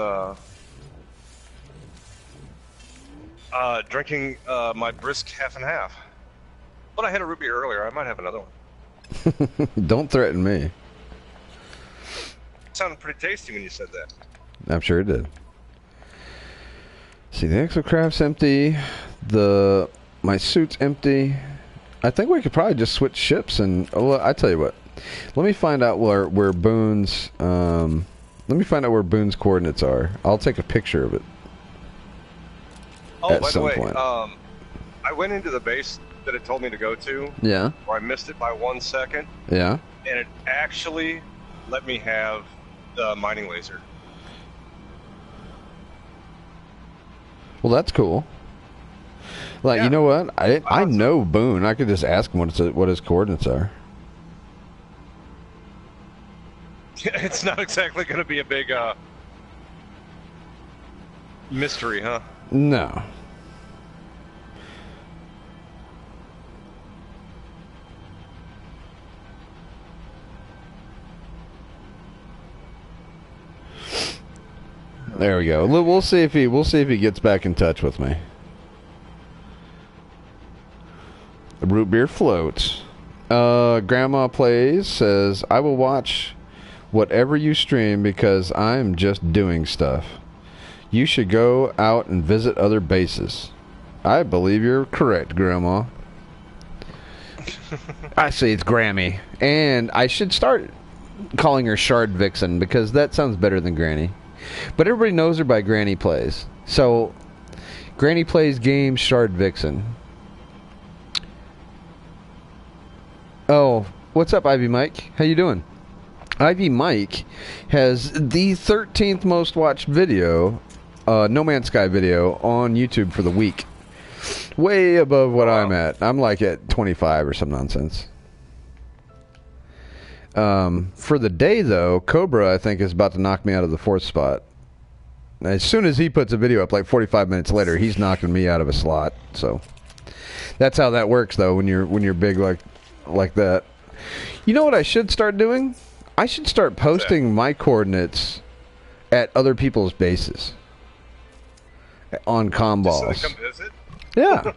drinking my brisk half and half. But I had a root beer earlier. I might have another one. Don't threaten me. It sounded pretty tasty when you said that. I'm sure it did. See, the exocraft's empty. My suit's empty. I think we could probably just switch ships and I tell you what. Let me find out where Boone's coordinates are. I'll take a picture of it. Oh, by the way, I went into the base that it told me to go to. Yeah. Where I missed it by 1 second. Yeah. And it actually let me have the mining laser. Well, that's cool. Like, yeah. You know what? I know Boone. I could just ask him what his coordinates are. It's not exactly going to be a big mystery, huh? No. There we go. We'll see if he gets back in touch with me. The root beer floats. Grandma Plays says, I will watch whatever you stream because I'm just doing stuff. You should go out and visit other bases. I believe you're correct, Grandma. I say it's Grammy. And I should start calling her Shard Vixen because that sounds better than Granny. But everybody knows her by Granny Plays. So, Granny Plays Games Shard Vixen. Oh, what's up, Ivy Mike? How you doing? Ivy Mike has the 13th most watched video, No Man's Sky video, on YouTube for the week. Way above what I'm at. I'm like at 25 or some nonsense. For the day, though, Cobra, I think, is about to knock me out of the 4th spot. As soon as he puts a video up, like 45 minutes later, he's knocking me out of a slot. So that's how that works, though, when you're big like that. You know what I should start doing? I should start posting my coordinates at other people's bases on comm balls. So they come visit? Yeah.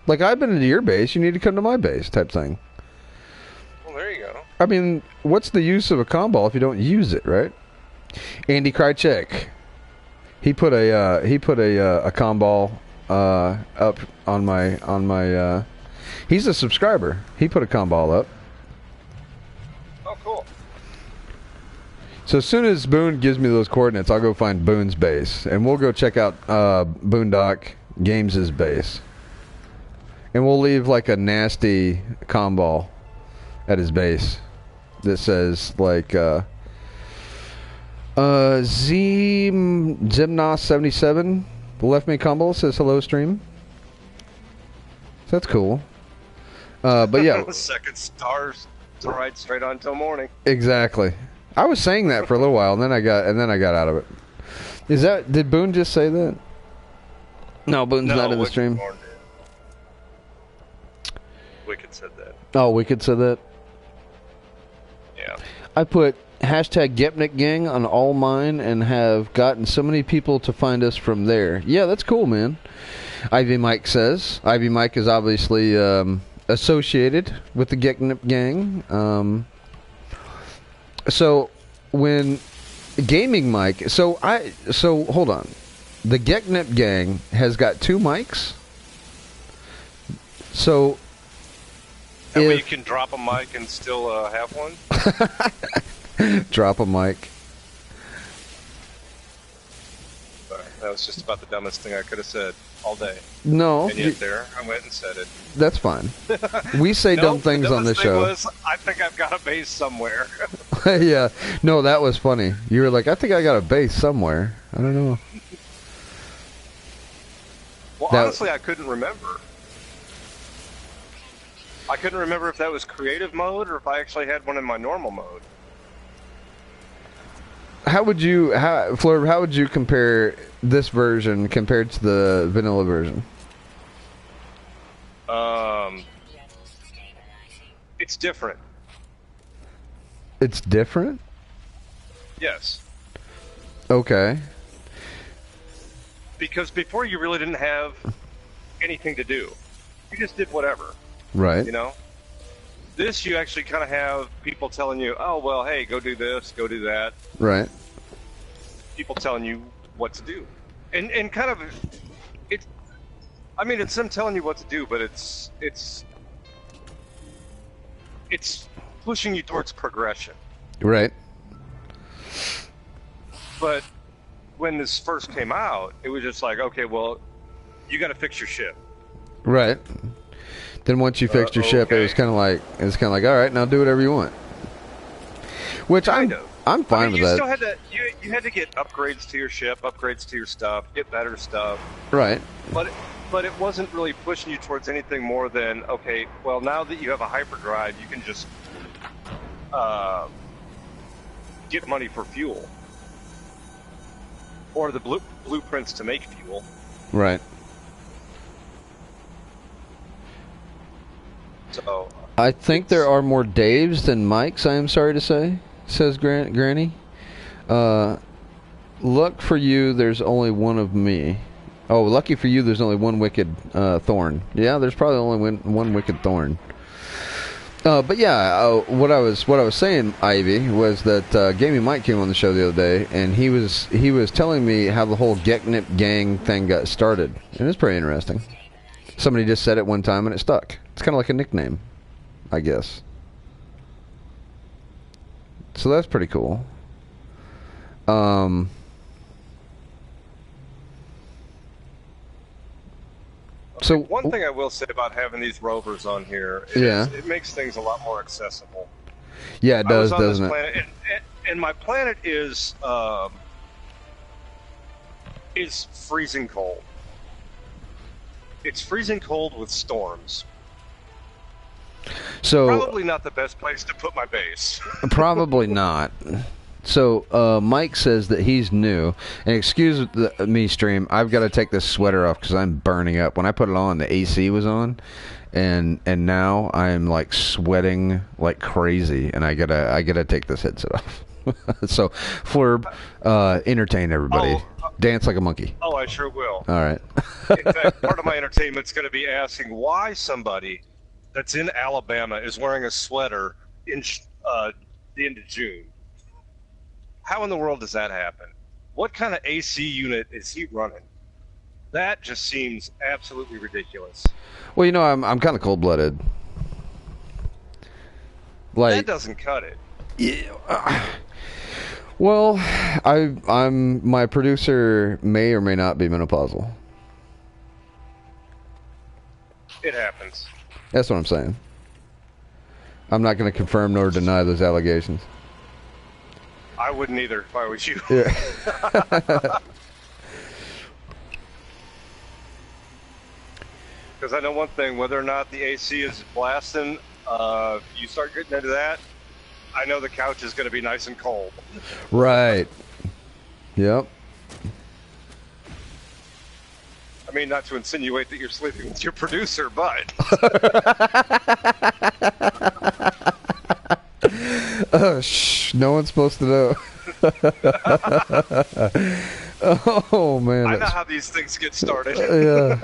Like, I've been into your base, you need to come to my base type thing. Well, there you go. I mean, what's the use of a comm ball if you don't use it, right? Andy Krychek. He put a comm ball up on my he's a subscriber. He put a comm ball up. Oh, cool. So as soon as Boone gives me those coordinates, I'll go find Boone's base, and we'll go check out Boondock Games' base. And we'll leave like a nasty comm ball at his base that says like Zimnos77 left me comm ball, says hello stream. So that's cool. But yeah. Second stars to ride straight on till morning. Exactly. I was saying that for a little while, and then I got out of it. Did Boone just say that? No, Boone's not in the stream. Wicked said that. Oh, Wicked said that? Yeah. I put hashtag Gepnik Gang on all mine and have gotten so many people to find us from there. Yeah, that's cool, man. Ivy Mike says. Ivy Mike is obviously associated with the Gepnik Gang. So when Gaming Mike, so hold on. The Geknip Gang has got 2 mics. So that way you can drop a mic and still have one. Drop a mic. Sorry, that was just about the dumbest thing I could have said all day. No, and yet there I went and said it. That's fine. We say dumb things on this show. Was, I think I've got a base somewhere. Yeah, no, that was funny. You were like, I think I got a base somewhere. I don't know. Well, honestly, I couldn't remember. I couldn't remember if that was creative mode or if I actually had one in my normal mode. How would you compare this version compared to the vanilla version? It's different. It's different? Yes. Okay. Because before you really didn't have anything to do. You just did whatever. Right. You know? This you actually kind of have people telling you, oh, well, hey, go do this, go do that. Right. People telling you what to do. And kind of, it's them telling you what to do, but it's pushing you towards progression. Right. But when this first came out, it was just like, okay, well, you got to fix your ship. Right. Then once you fixed your ship, it was kind of like, all right, now do whatever you want. Which I'm fine with that. Still had to, you had to get upgrades to your ship, upgrades to your stuff, get better stuff. Right. But it wasn't really pushing you towards anything more than, okay, well, now that you have a hyperdrive, you can just get money for fuel. Or the blueprints to make fuel. Right. So I think there are more Daves than Mikes, I am sorry to say, says Granny. Luck for you, there's only one of me. Oh, lucky for you, there's only one wicked thorn. Yeah, there's probably only one wicked thorn. But yeah, what I was saying, Ivy, was that Gaming Mike came on the show the other day, and he was telling me how the whole Geknip gang thing got started, and it's pretty interesting. Somebody just said it one time and it stuck. It's kind of like a nickname, I guess. So that's pretty cool. So one thing I will say about having these rovers on here is it makes things a lot more accessible. Yeah, it does, doesn't it? Planet, and my planet is freezing cold. It's freezing cold with storms. So probably not the best place to put my base. Probably not. So Mike says that he's new, and excuse me, stream. I've got to take this sweater off because I'm burning up. When I put it on, the AC was on, and now I'm like sweating like crazy, and I gotta take this headset off. So flrrb, entertain everybody. Dance like a monkey. Oh, I sure will. All right. In fact, part of my entertainment's going to be asking why somebody that's in Alabama is wearing a sweater in the end of June. How in the world does that happen? What kind of AC unit is he running? That just seems absolutely ridiculous. Well, you know, I'm kind of cold-blooded. Like, that doesn't cut it. Yeah. Well, my producer may or may not be menopausal. It happens. That's what I'm saying. I'm not going to confirm nor deny those allegations. I wouldn't either if I was you. Yeah. Because I know one thing, whether or not the AC is blasting, you start getting into that, I know the couch is going to be nice and cold. Right. Yep. I mean, not to insinuate that you're sleeping with your producer, but... Shh, no one's supposed to know. Oh, man. I know how these things get started. Yeah.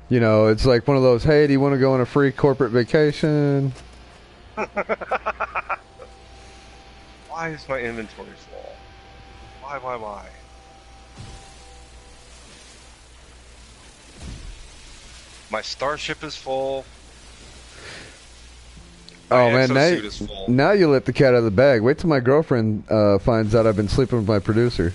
You know, it's like one of those, hey, do you want to go on a free corporate vacation? Why is my inventory full? Why? My starship is full. Oh man, now you let the cat out of the bag. Wait till my girlfriend finds out I've been sleeping with my producer.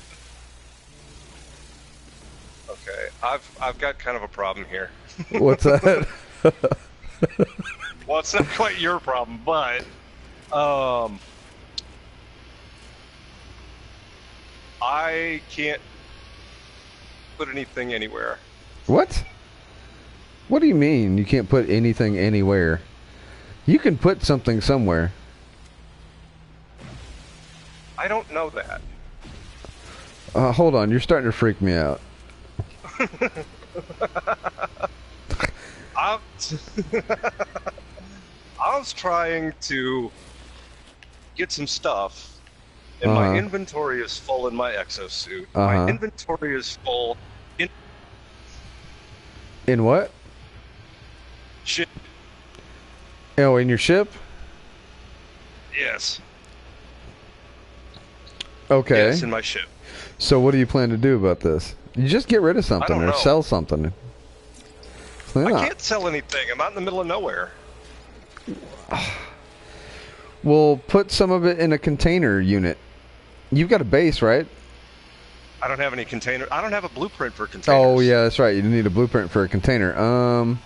Okay, I've got kind of a problem here. What's that? Well, it's not quite your problem, but I can't put anything anywhere. What? What do you mean you can't put anything anywhere? You can put something somewhere. I don't know that. Hold on, you're starting to freak me out. I was trying to get some stuff, and my inventory is full in my exosuit. My inventory is full in what? Ship. Oh, in your ship? Yes. Okay. Yes, in my ship. So what do you plan to do about this? You just get rid of something or sell something. I can't sell anything. I'm out in the middle of nowhere. Well, put some of it in a container unit. You've got a base, right? I don't have any container. I don't have a blueprint for containers. Oh, yeah, that's right. You need a blueprint for a container.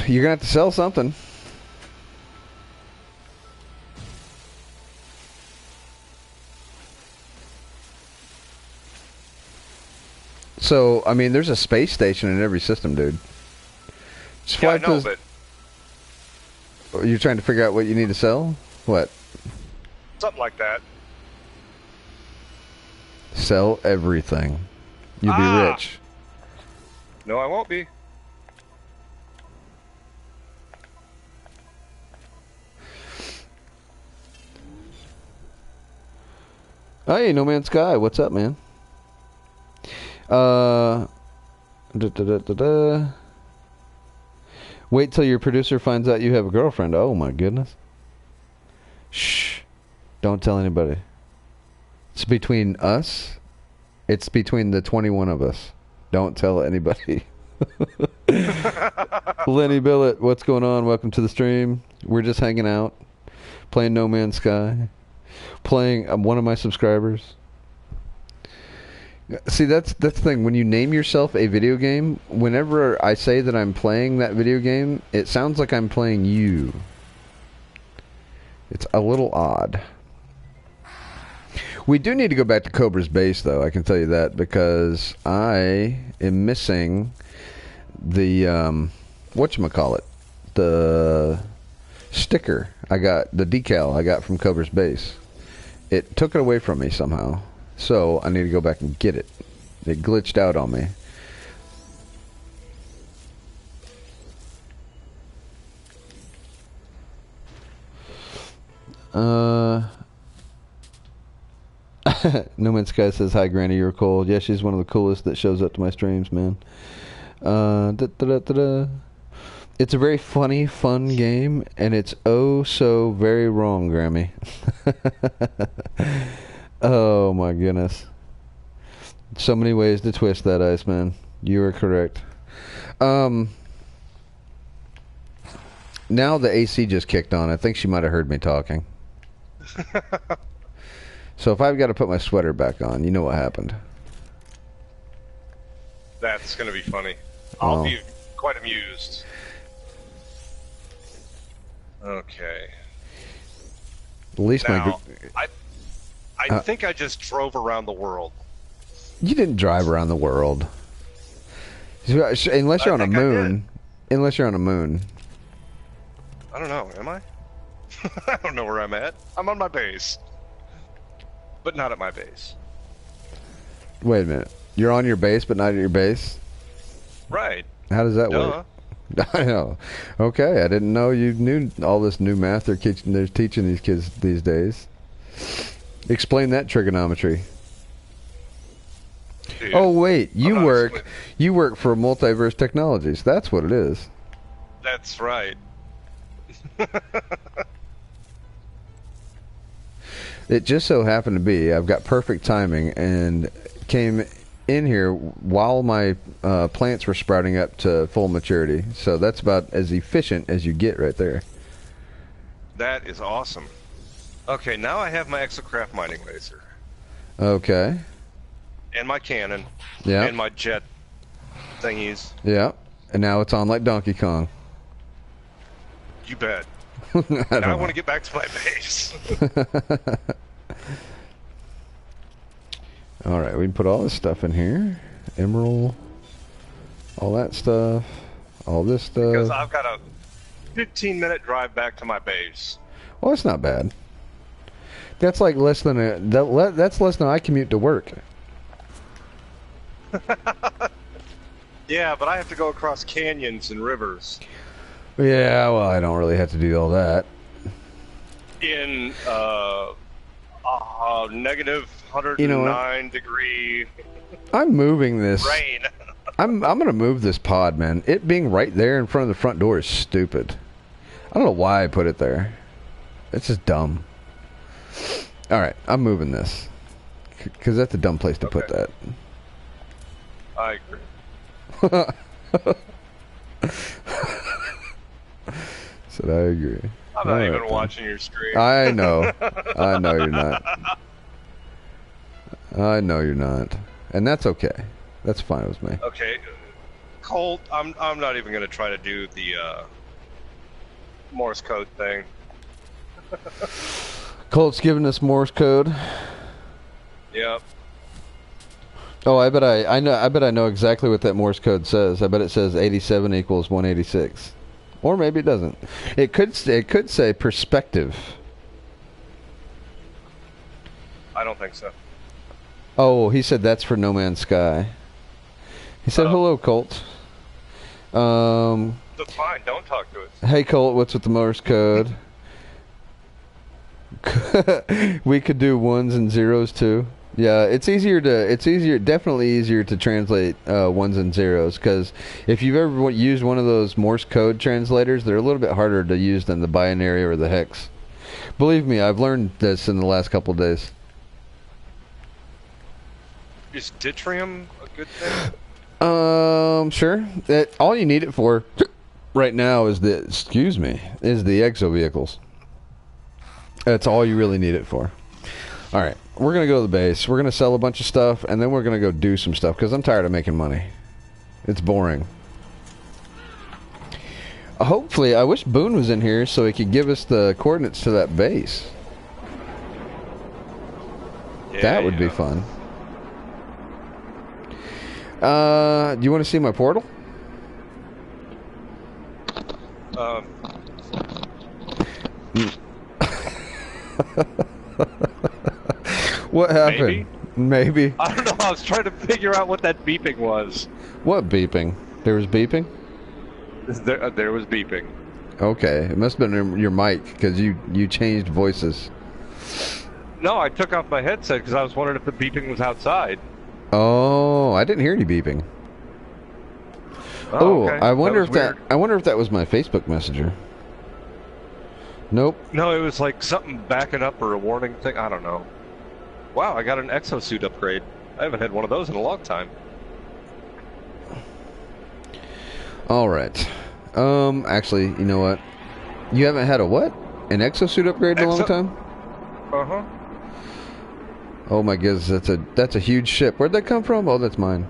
You're going to have to sell something. So, I mean, there's a space station in every system, dude. Yeah, I know, but... You're trying to figure out what you need to sell? What? Something like that. Sell everything. You'll be rich. No, I won't be. Hey, No Man's Sky, what's up, man? Da, da, da, da, da. Wait till your producer finds out you have a girlfriend. Oh my goodness. Shh. Don't tell anybody. It's between us. It's between the 21 of us. Don't tell anybody. Lenny Billet, what's going on? Welcome to the stream. We're just hanging out, playing No Man's Sky, playing one of my subscribers. See, that's the thing. When you name yourself a video game, whenever I say that I'm playing that video game, it sounds like I'm playing you. It's a little odd. We do need to go back to Cobra's base, though. I can tell you that, because I am missing the whatchamacallit, the sticker I got, the decal I got from Cobra's base. It took it away from me somehow, so I need to go back and get it. It glitched out on me. No Man's Sky says, hi Granny, you're cool. Yeah, she's one of the coolest that shows up to my streams, man. It's a very funny, fun game, and it's oh so very wrong, Grammy. Oh my goodness. So many ways to twist that, Iceman. You are correct. Now the AC just kicked on. I think she might have heard me talking. So if I've got to put my sweater back on, you know what happened. That's going to be funny. I'll be quite amused. Okay. At least now, I think I just drove around the world. You didn't drive around the world. Unless you're on a moon. Unless you're on a moon. I don't know. Am I? I don't know where I'm at. I'm on my base. But not at my base. Wait a minute. You're on your base, but not at your base? Right. How does that work? I know. Okay, I didn't know you knew all this new math they're teaching these kids these days. Explain that trigonometry. Dude, oh wait, you work for Multiverse Technologies. That's what it is. That's right. It just so happened to be I've got perfect timing and came in here while my plants were sprouting up to full maturity. So that's about as efficient as you get right there. That is awesome. Okay, now I have my exocraft mining laser. Okay. And my cannon. Yeah. And my jet thingies. Yeah. And now it's on like Donkey Kong. You bet. Now I want to get back to my base. Alright, we can put all this stuff in here. Emerald. All that stuff. All this stuff. Because I've got a 15-minute drive back to my base. Well, that's not bad. That's like less than that's less than I commute to work. Yeah, but I have to go across canyons and rivers. Yeah, well, I don't really have to do all that. In negative 109 degree. I'm moving this. Rain. I'm gonna move this pod, man. It being right there in front of the front door is stupid. I don't know why I put it there. It's just dumb. All right, I'm moving this because that's a dumb place to put that. I agree. Said I agree. I'm not even watching your screen. I know. I know you're not. I know you're not. And that's okay. That's fine with me. Okay. Colt, I'm not even going to try to do the Morse code thing. Colt's giving us Morse code. Yep. Oh, I bet I know exactly what that Morse code says. I bet it says 87 equals 186. Or maybe it doesn't. It could say perspective. I don't think so. Oh, he said that's for No Man's Sky. He said, hello, Colt. That's fine. Don't talk to us. Hey, Colt, what's with the Morse code? We could do ones and zeros, too. Yeah, definitely easier to translate ones and zeros, because if you've ever used one of those Morse code translators, they're a little bit harder to use than the binary or the hex. Believe me, I've learned this in the last couple of days. Is Ditrium a good thing? Sure. All you need it for right now is the exo vehicles. That's all you really need it for. All right, we're gonna go to the base. We're gonna sell a bunch of stuff, and then we're gonna go do some stuff because I'm tired of making money. It's boring. Hopefully, I wish Boone was in here so he could give us the coordinates to that base. Yeah, that would be fun. Do you want to see my portal? What happened? Maybe. I don't know. I was trying to figure out what that beeping was. What beeping? There was beeping? There was beeping. Okay. It must have been your mic, because you changed voices. No, I took off my headset because I was wondering if the beeping was outside. Oh, I didn't hear any beeping. Oh, okay. I wonder if that was my Facebook Messenger. Nope. No, it was like something backing up or a warning thing. I don't know. Wow, I got an exosuit upgrade. I haven't had one of those in a long time. All right. Actually, you know what? You haven't had a what? An exosuit upgrade in a long time? Uh-huh. Oh my goodness, that's a huge ship. Where'd that come from? Oh, that's mine.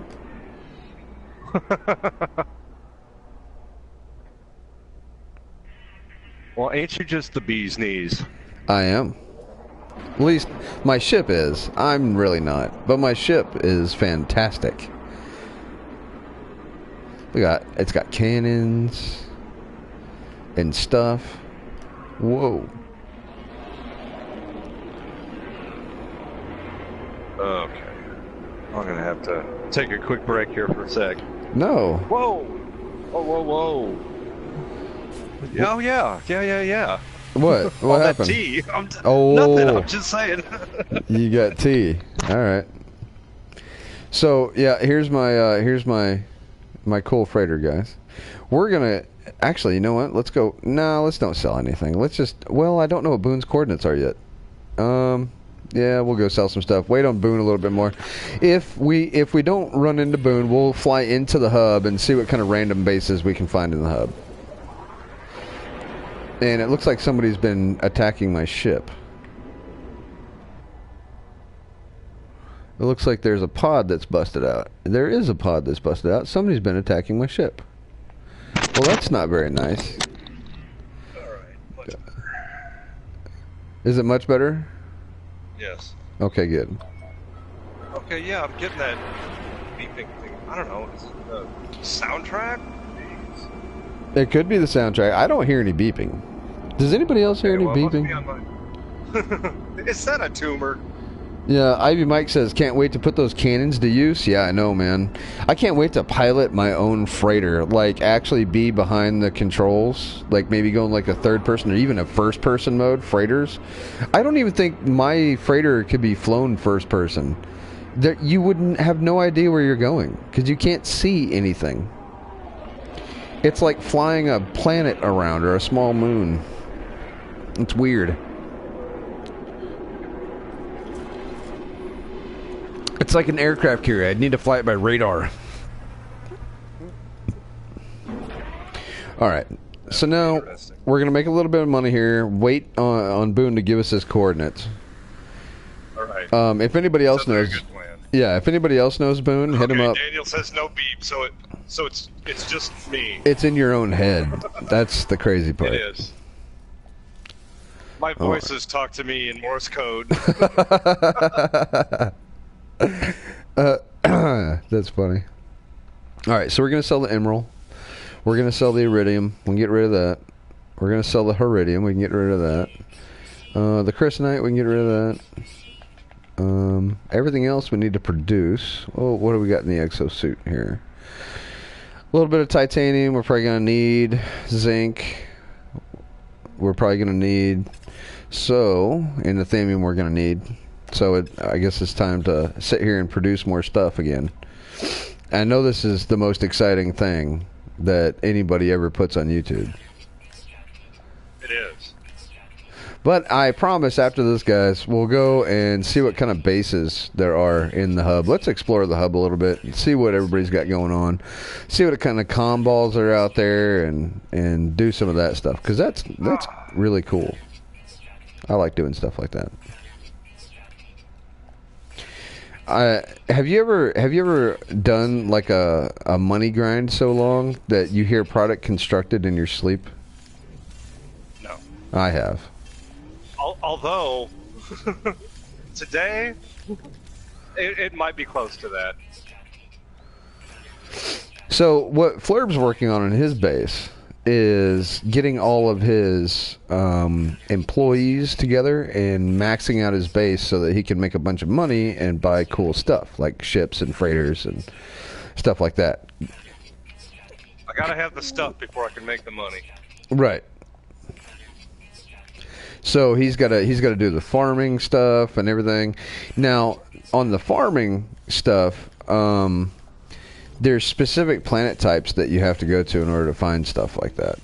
Well, ain't you just the bee's knees? I am. At least my ship is. I'm really not. But my ship is fantastic. It's got cannons and stuff. Whoa. Okay. I'm gonna have to take a quick break here for a sec. No. Whoa. Whoa. Oh yeah. What? What happened? That tea. Oh. Nothing. I'm just saying. You got tea. All right. So yeah, here's my cool freighter, guys. We're gonna actually, you know what? Let's go. No, let's don't sell anything. Let's just. Well, I don't know what Boone's coordinates are yet. Yeah, we'll go sell some stuff. Wait on Boone a little bit more. If we don't run into Boone, we'll fly into the hub and see what kind of random bases we can find in the hub. And it looks like somebody's been attacking my ship. It looks like there's a pod that's busted out. There is a pod that's busted out. Somebody's been attacking my ship. Well, that's not very nice. Alright, much better. Is it much better? Yes. Okay, good. Okay, yeah, I'm getting that beeping thing. I don't know. Is it the soundtrack? Jeez. It could be the soundtrack. I don't hear any beeping. Does anybody else hear any beeping? Is that a tumor? Yeah, Ivy Mike says, can't wait to put those cannons to use. Yeah, I know, man. I can't wait to pilot my own freighter. Like, actually be behind the controls. Like, maybe go in like a third person or even a first person mode, freighters. I don't even think my freighter could be flown first person. You wouldn't have no idea where you're going because you can't see anything. It's like flying a planet around or a small moon. It's weird. It's like an aircraft carrier. I'd need to fly it by radar. Alright. So now we're going to make a little bit of money here. Wait on Boone to give us his coordinates. Alright. If anybody else knows... Yeah, if anybody else knows Boone, hit him up. Daniel says no beep, so it's just me. It's in your own head. That's the crazy part. It is. My voices talk to me in Morse code. That's funny. Alright, so we're going to sell the emerald. We're going to sell the iridium. We can get rid of that. We're going to sell the heridium. We can get rid of that. The crystalite, we can get rid of that. Everything else we need to produce. Oh, what do we got in the exosuit here? A little bit of titanium. We're probably going to need zinc. We're probably going to need... So, and the thamium we're going to need. So I guess it's time to sit here and produce more stuff again. I know this is the most exciting thing that anybody ever puts on YouTube. It is. But I promise after this, guys, we'll go and see what kind of bases there are in the hub. Let's explore the hub a little bit and see what everybody's got going on. See what kind of comm balls are out there and do some of that stuff. Because that's really cool. I like doing stuff like that. Have you ever done like a money grind so long that you hear product constructed in your sleep? No. I have. Although today it might be close to that. So what flrrb's working on in his base is getting all of his employees together and maxing out his base so that he can make a bunch of money and buy cool stuff like ships and freighters and stuff like that. I gotta have the stuff before I can make the money. Right. So he's got to do the farming stuff and everything. Now on the farming stuff, there's specific planet types that you have to go to in order to find stuff like that.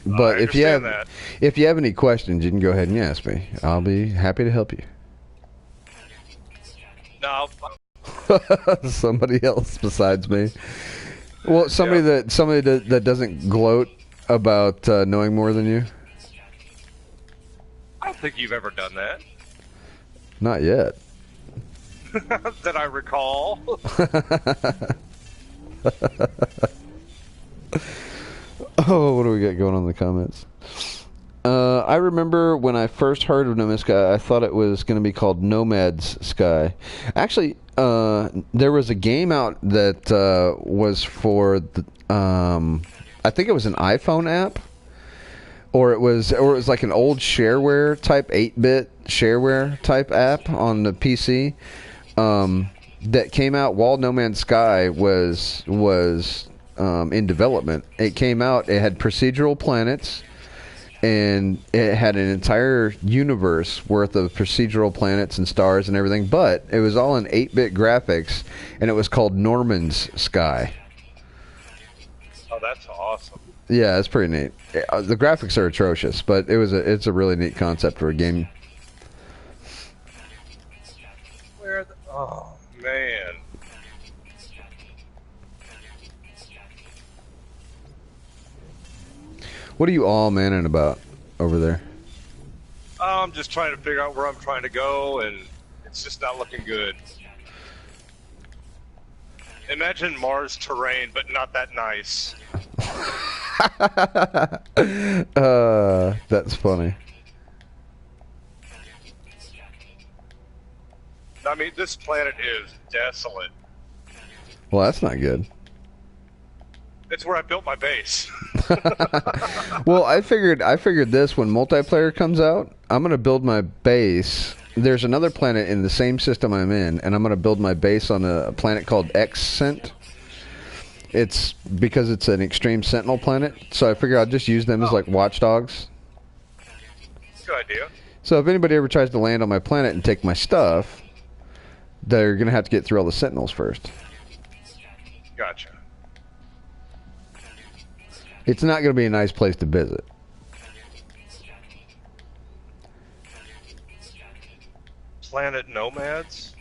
But if you have any questions, you can go ahead and ask me. I'll be happy to help you. No. Somebody else besides me. Well, somebody that doesn't gloat about knowing more than you. I don't think you've ever done that. Not yet. That I recall. Oh, what do we got going on in the comments? I remember when I first heard of No Man's Sky, I thought it was going to be called Nomad's Sky. Actually, there was a game out that was for the, I think it was an iPhone app. Or it was like an old shareware type 8-bit shareware type app on the PC that came out while No Man's Sky was in development. It came out. It had procedural planets, and it had an entire universe worth of procedural planets and stars and everything. But it was all in 8-bit graphics, and it was called Norman's Sky. Oh, that's awesome. Yeah, it's pretty neat. The graphics are atrocious, but it's a really neat concept for a game. Oh man. What are you all manning about over there? I'm just trying to figure out where I'm trying to go, and it's just not looking good. Imagine Mars terrain, but not that nice. That's funny. I mean, this planet is desolate. Well, that's not good. It's where I built my base. Well, I figured this when multiplayer comes out, I'm going to build my base. There's another planet in the same system I'm in, and I'm going to build my base on a planet called Xcent. It's because it's an extreme sentinel planet, so I figure I'll just use them as like watchdogs. Good idea. So if anybody ever tries to land on my planet and take my stuff, they're going to have to get through all the sentinels first. Gotcha. It's not going to be a nice place to visit. Planet Nomads?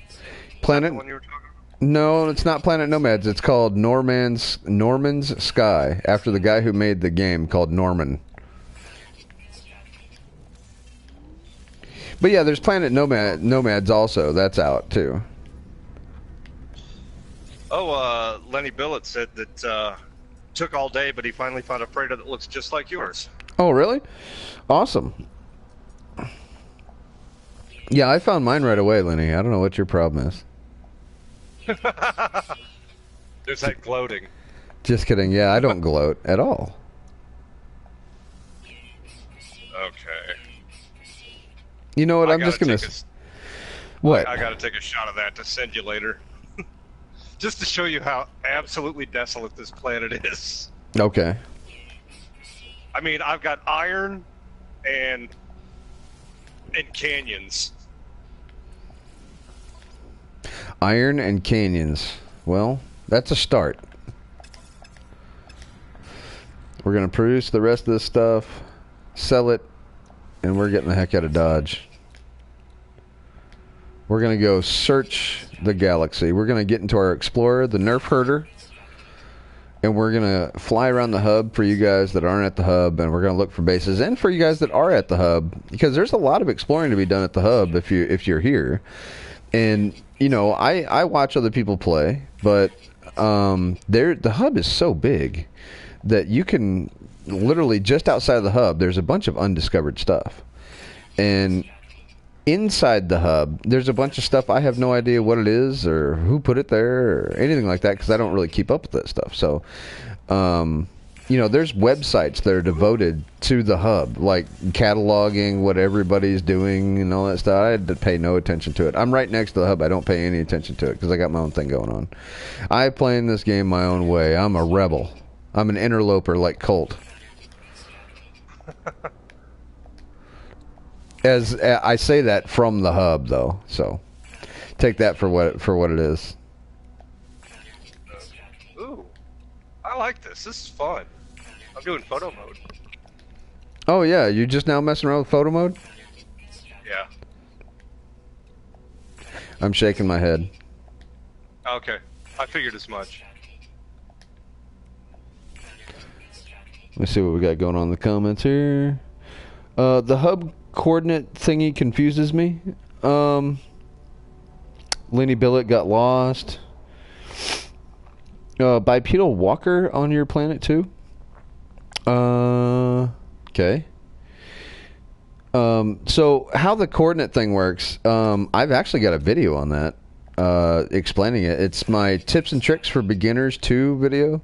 Planet? Is that the one you were talking about? No, it's not Planet Nomads. It's called Norman's Sky, after the guy who made the game called Norman. But yeah, there's Planet Nomads also. That's out too. Oh, Lenny Billett said that took all day, but he finally found a freighter that looks just like yours. Oh, really? Awesome. Yeah, I found mine right away, Lenny. I don't know what your problem is. There's that gloating. Just kidding. Yeah, I don't gloat at all. Okay. You know what? I'm just going to... What? I got to take a shot of that to send you later. Just to show you how absolutely desolate this planet is. Okay. I mean, I've got iron and canyons. Iron and canyons. Well, that's a start. We're going to produce the rest of this stuff, sell it, and we're getting the heck out of Dodge. We're going to go search the galaxy. We're going to get into our Explorer, the Nerf Herder, and we're going to fly around the hub for you guys that aren't at the hub, and we're going to look for bases, and for you guys that are at the hub, because there's a lot of exploring to be done at the hub if you're here. And, you know, I watch other people play, but the hub is so big that you can literally, just outside of the hub, there's a bunch of undiscovered stuff. And inside the hub, there's a bunch of stuff I have no idea what it is or who put it there or anything like that, because I don't really keep up with that stuff. So, you know, there's websites that are devoted to the hub, like cataloging what everybody's doing and all that stuff. I had to pay no attention to it. I'm right next to the hub. I don't pay any attention to it because I got my own thing going on. I play in this game my own way. I'm a rebel. I'm an interloper like Colt. As I say that from the hub, though, so take that for what it is. Ooh, I like this. This is fun. I'm doing photo mode. Oh yeah, you just now messing around with photo mode? Yeah. I'm shaking my head. Okay, I figured as much. Let's see what we got going on in the comments here. The hub coordinate thingy confuses me. Lenny Billet got lost. Bipedal walker on your planet too? Okay. So how the coordinate thing works, I've actually got a video on that, explaining it. It's my tips and tricks for beginners 2 video.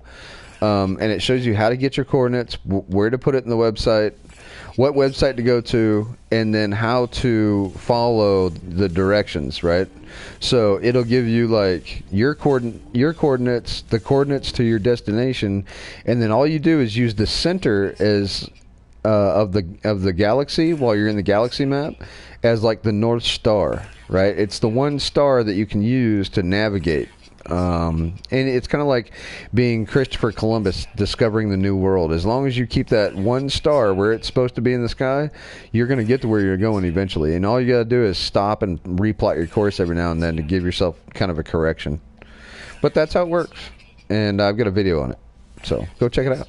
And it shows you how to get your coordinates, where to put it in the website, what website to go to, and then how to follow the directions, right? So it'll give you like your coordinates, the coordinates to your destination, and then all you do is use the center as of the galaxy while you're in the galaxy map as like the North Star, right? It's the one star that you can use to navigate. And it's kind of like being Christopher Columbus discovering the new world. As long as you keep that one star where it's supposed to be in the sky, you're going to get to where you're going eventually. And all you got to do is stop and replot your course every now and then to give yourself kind of a correction. But that's how it works. And I've got a video on it. So go check it out.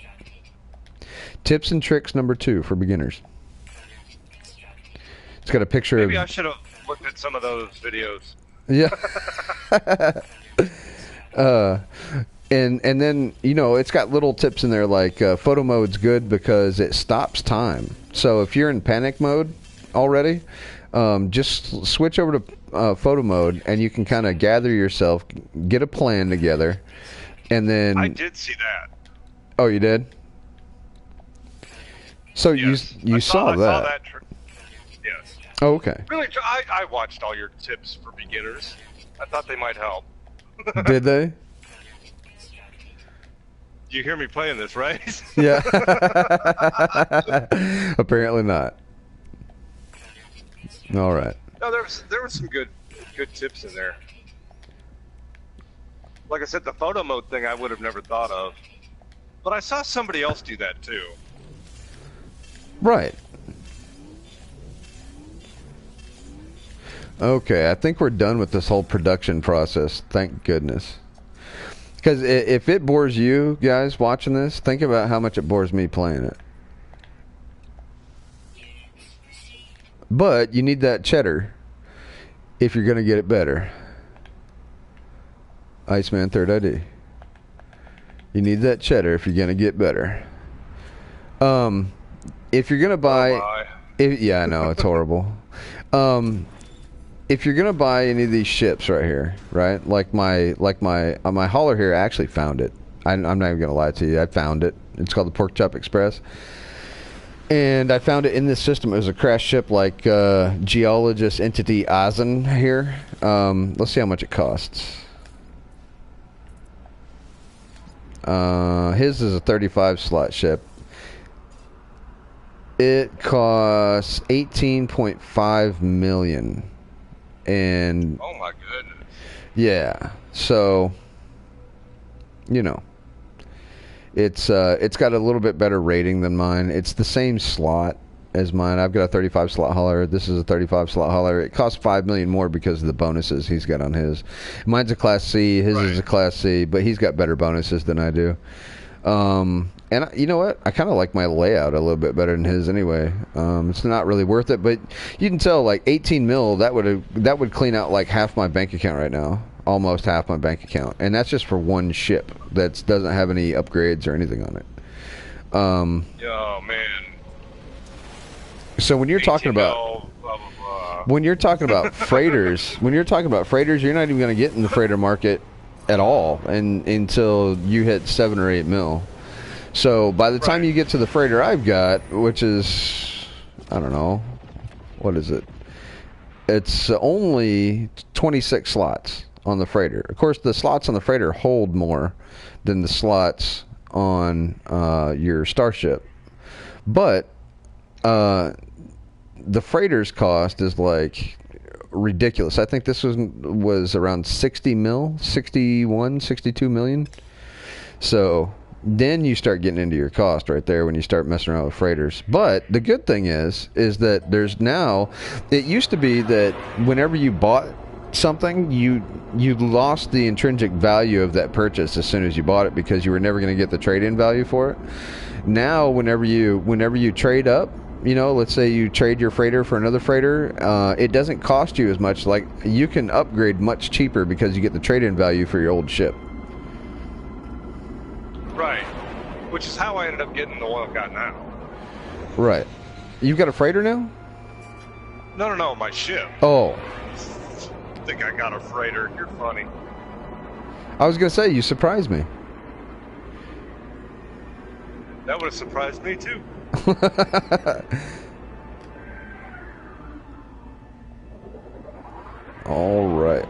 Tips and tricks number 2 for beginners. It's got a picture Maybe of... I should have looked at some of those videos. Yeah. And then, you know, it's got little tips in there like photo mode's good because it stops time. So if you're in panic mode already, just switch over to photo mode and you can kind of gather yourself, get a plan together, and then... I did see that. Oh, you did? So yes. you saw that. I saw that. Yes. Oh, okay. Really, I watched all your tips for beginners. I thought they might help. Did they? You hear me playing this, right? Yeah. Apparently not. All right. No, there was some good tips in there. Like I said, the photo mode thing I would have never thought of, but I saw somebody else do that too. Right. Okay, I think we're done with this whole production process. Thank goodness. Because if it bores you guys watching this, think about how much it bores me playing it. But you need that cheddar if you're going to get it better. Iceman Third ID. You need that cheddar if you're going to get better. If you're going to buy... yeah, I know, it's horrible. If you're gonna buy any of these ships right here, right? Like my hauler here, I actually found it. I'm not even gonna lie to you. I found it. It's called the Pork Chop Express, and I found it in this system. It was a crash ship, like geologist entity Azen here. Let's see how much it costs. His is a 35 slot ship. It costs 18.5 million. And oh my goodness. Yeah. So, you know, it's got a little bit better rating than mine. It's the same slot as mine. I've got a 35 slot hauler. This is a 35 slot hauler. It costs $5 million more because of the bonuses he's got on his. Mine's a Class C. His is a Class C, but he's got better bonuses than I do. And you know what? I kind of like my layout a little bit better than his anyway. It's not really worth it, but you can tell like 18 mil that would clean out like half my bank account right now, almost half my bank account, and that's just for one ship that doesn't have any upgrades or anything on it. Oh man. So when you're talking about when you're talking about freighters, you're not even going to get in the freighter market at all until you hit 7 or 8 mil. So by the time you get to the freighter I've got, which is, I don't know, what is it? It's only 26 slots on the freighter. Of course, the slots on the freighter hold more than the slots on your Starship. But the freighter's cost is like ridiculous. I think this was around 60 mil, 61, 62 million. So then you start getting into your cost right there when you start messing around with freighters. But the good thing is that there's now, it used to be that whenever you bought something, you lost the intrinsic value of that purchase as soon as you bought it because you were never going to get the trade-in value for it. Now, whenever you trade up, you know, let's say you trade your freighter for another freighter, it doesn't cost you as much. Like, you can upgrade much cheaper because you get the trade-in value for your old ship. Right. Which is how I ended up getting the one I've got now. Right. You've got a freighter now? No, my ship. Oh. I think I got a freighter. You're funny. I was going to say, you surprised me. That would have surprised me, too. All right.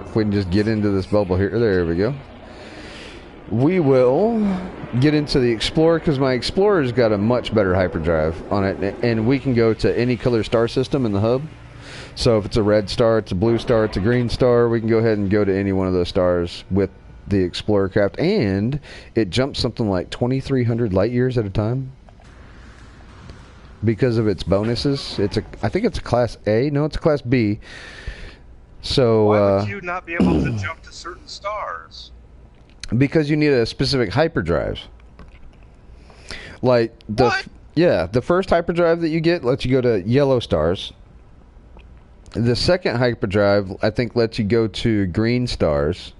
If we can just get into this bubble here. There we go. We will get into the Explorer because my Explorer's got a much better hyperdrive on it, and we can go to any color star system in the hub. So if it's a red star, it's a blue star, it's a green star, we can go ahead and go to any one of those stars with the Explorer craft, and it jumps something like 2,300 light years at a time because of its bonuses. I think it's a Class A. No, it's a Class B. So why would you not be able to jump to certain stars? Because you need a specific hyperdrive. Like the first hyperdrive that you get lets you go to yellow stars. The second hyperdrive, I think, lets you go to green stars.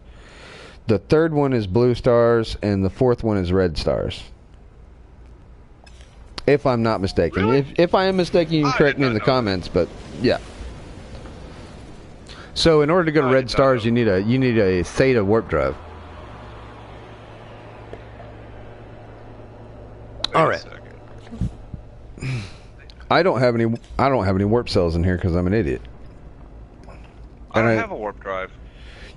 The third one is blue stars, and the fourth one is red stars. If I'm not mistaken. Really? If I am mistaken, you can correct me in the comments, but yeah. So in order to go to red stars, you need a theta warp drive. All right. I don't have any warp cells in here because I'm an idiot. I don't have a warp drive.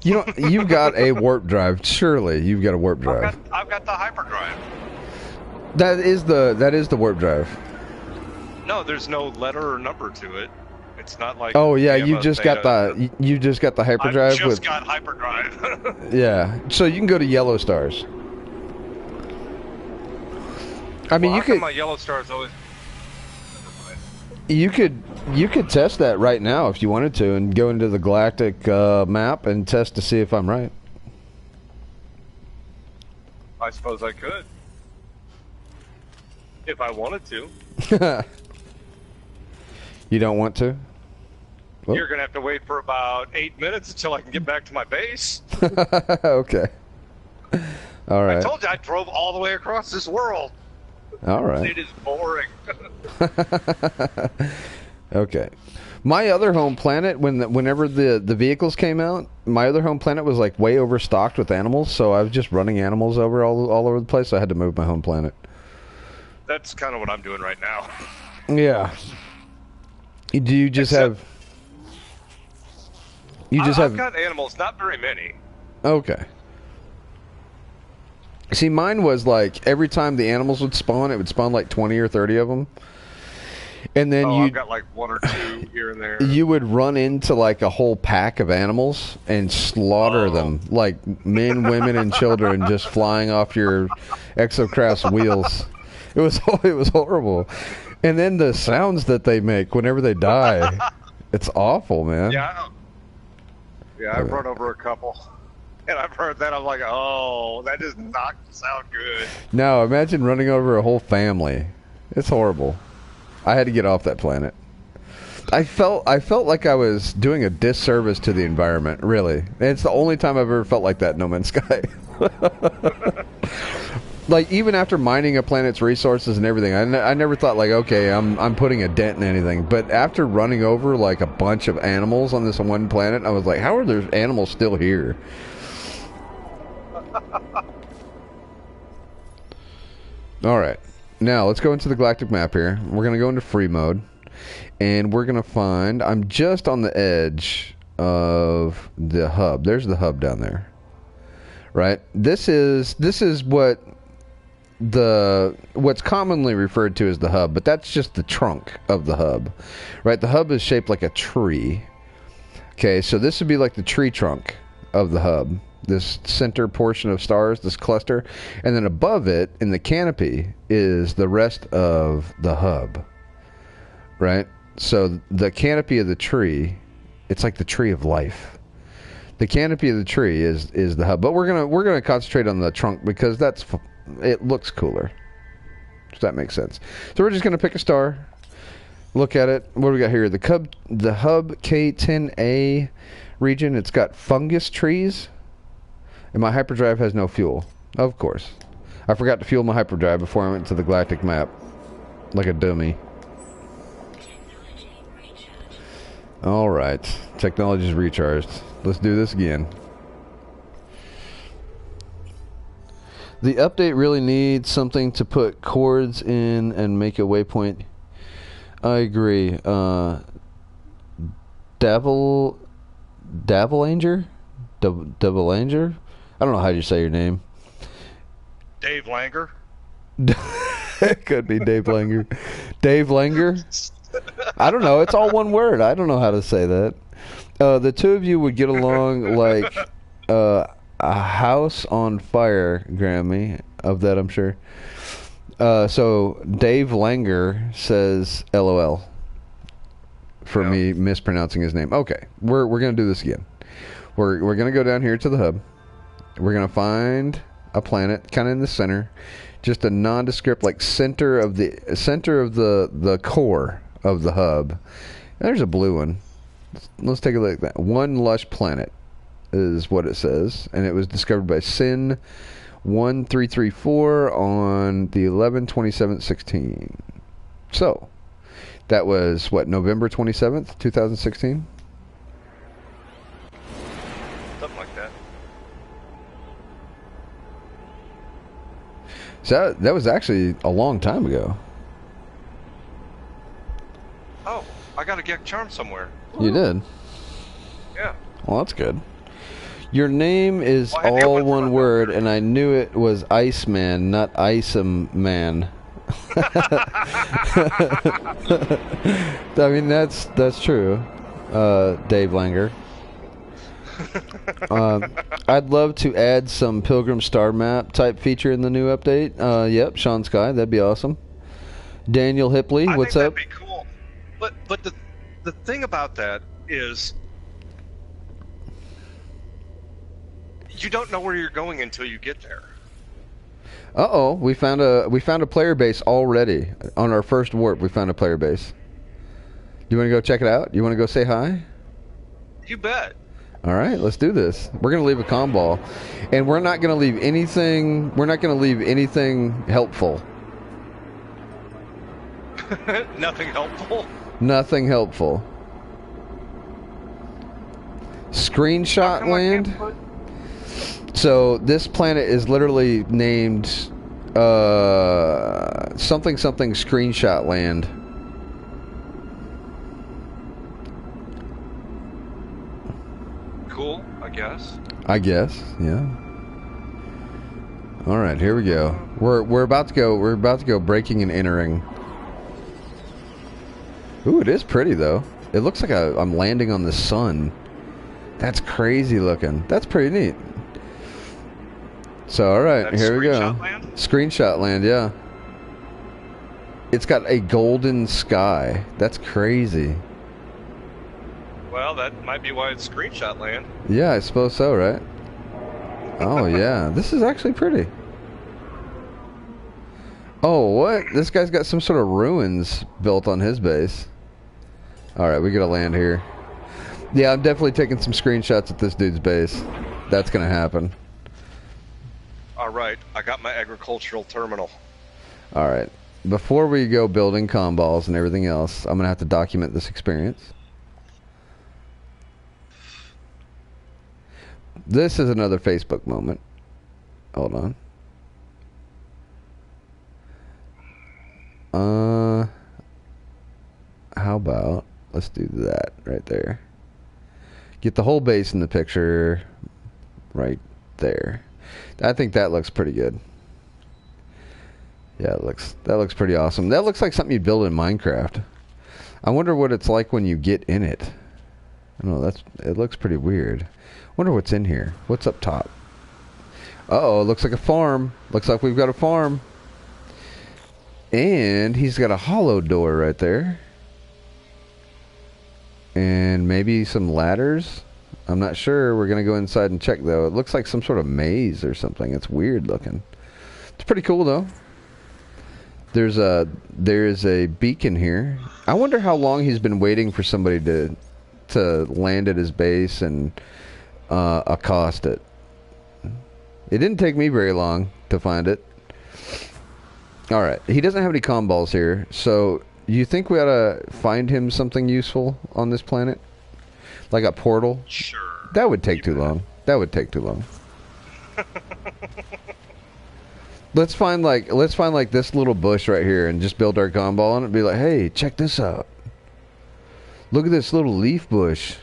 You've got a warp drive. Surely you've got a warp drive. I've got the hyperdrive. That is the warp drive. No, there's no letter or number to it. It's not like. Oh yeah, you just got the hyperdrive. I just got hyperdrive. Yeah, so you can go to yellow stars. I mean, you could. My yellow stars always. You could test that right now if you wanted to, and go into the Galactic map and test to see if I'm right. I suppose I could, if I wanted to. You don't want to? Well, you're gonna have to wait for about 8 minutes until I can get back to my base. Okay. All right. I told you I drove all the way across this world. All right. It is boring. Okay. My other home planet, whenever the vehicles came out, my other home planet was like way overstocked with animals, so I was just running animals over all over the place. So I had to move my home planet. That's kind of what I'm doing right now. Yeah. Do you just have? I've got animals, not very many. Okay. See, mine was like every time the animals would spawn, it would spawn like 20 or 30 of them. And then I've got like one or two here and there. You would run into like a whole pack of animals and slaughter them, like men, women, and children, just flying off your Exocraft's wheels. It was horrible. And then the sounds that they make whenever they die, it's awful, man. Yeah, I've run over a couple. And I've heard that. I'm like, oh, that does not sound good. No, imagine running over a whole family. It's horrible. I had to get off that planet. I felt like I was doing a disservice to the environment, really. And it's the only time I've ever felt like that in No Man's Sky. Like, even after mining a planet's resources and everything, I never thought, like, okay, I'm putting a dent in anything. But after running over, like, a bunch of animals on this one planet, I was like, how are there animals still here? Alright. Now, let's go into the galactic map here. We're going to go into free mode. And we're going to find... I'm just on the edge of the hub. There's the hub down there. Right? This is what's commonly referred to as the hub, but that's just the trunk of the hub. Right? The hub is shaped like a tree. Okay, so this would be like the tree trunk of the hub. This center portion of stars, this cluster, and then above it in the canopy is the rest of the hub, right? So the canopy of the tree, it's like the tree of life. The canopy of the tree is the hub, but we're gonna concentrate on the trunk because it looks cooler. Does that make sense? So we're just gonna pick a star, look at it. What do we got here? The hub K10A region. It's got fungus trees. And my hyperdrive has no fuel. Of course. I forgot to fuel my hyperdrive before I went to the galactic map. Like a dummy. Alright. Technology's recharged. Let's do this again. The update really needs something to put chords in and make a waypoint. I agree. Davelanger? Davelanger? I don't know how you say your name. Dave Langer. It could be Dave Langer. Dave Langer? I don't know. It's all one word. I don't know how to say that. The two of you would get along like a house on fire, Grammy. Of that, I'm sure. So Dave Langer says LOL for me mispronouncing his name. Okay, we're gonna do this again. We're gonna go down here to the hub. We're gonna find a planet, kind of in the center, just a nondescript, like center of the core of the hub. There's a blue one. Let's take a look at that. One lush planet is what it says, and it was discovered by Sin 1334 on the 11/27/16. So that was what, November 27th, 2016. So that was actually a long time ago. Oh, I got a Gek charm somewhere. You did? Yeah. Well, that's good. Your name is all one word, and I knew it was Iceman, not Iceman. I mean, that's true, Dave Langer. I'd love to add some Pilgrim Star Map type feature in the new update. Yep, Sean Sky, that'd be awesome. Daniel Hipley, what's up? That'd be cool. But the thing about that is you don't know where you're going until you get there. Uh-oh, we found a player base already. On our first warp, we found a player base. You want to go check it out? You want to go say hi? You bet. All right, let's do this. We're going to leave a comm ball, and we're not going to leave anything. We're not going to leave anything helpful. Nothing helpful. Nothing helpful. Screenshot land. So this planet is literally named something screenshot land. Cool, I guess. Yeah. All right, here we go. We're about to go breaking and entering. Ooh, it is pretty though. It looks like I'm landing on the sun. That's crazy looking. That's pretty neat. So, all right, here we go. Screenshot land? Screenshot land, yeah. It's got a golden sky. That's crazy. Well, that might be why it's screenshot land. Yeah, I suppose so, right? Oh, yeah. This is actually pretty. Oh, what? This guy's got some sort of ruins built on his base. Alright, we gotta land here. Yeah, I'm definitely taking some screenshots at this dude's base. That's gonna happen. Alright, I got my agricultural terminal. Alright. Before we go building comm balls and everything else, I'm gonna have to document this experience. This is another Facebook moment. Hold on. How about let's do that right there. Get the whole base in the picture right there. I think that looks pretty good. Yeah, that looks pretty awesome. That looks like something you'd build in Minecraft. I wonder what it's like when you get in it. I don't know, it looks pretty weird. Wonder what's in here. What's up top? Uh-oh, it looks like a farm. Looks like we've got a farm. And he's got a hollow door right there. And maybe some ladders. I'm not sure. We're going to go inside and check, though. It looks like some sort of maze or something. It's weird looking. It's pretty cool, though. There is a beacon here. I wonder how long he's been waiting for somebody to land at his base and accost it. It didn't take me very long to find it. Alright, he doesn't have any comm balls here, so you think we ought to find him something useful on this planet? Like a portal? Sure. That would take too long. That would take too long. Let's find like this little bush right here and just build our comm ball on it and be like, hey, check this out. Look at this little leaf bush.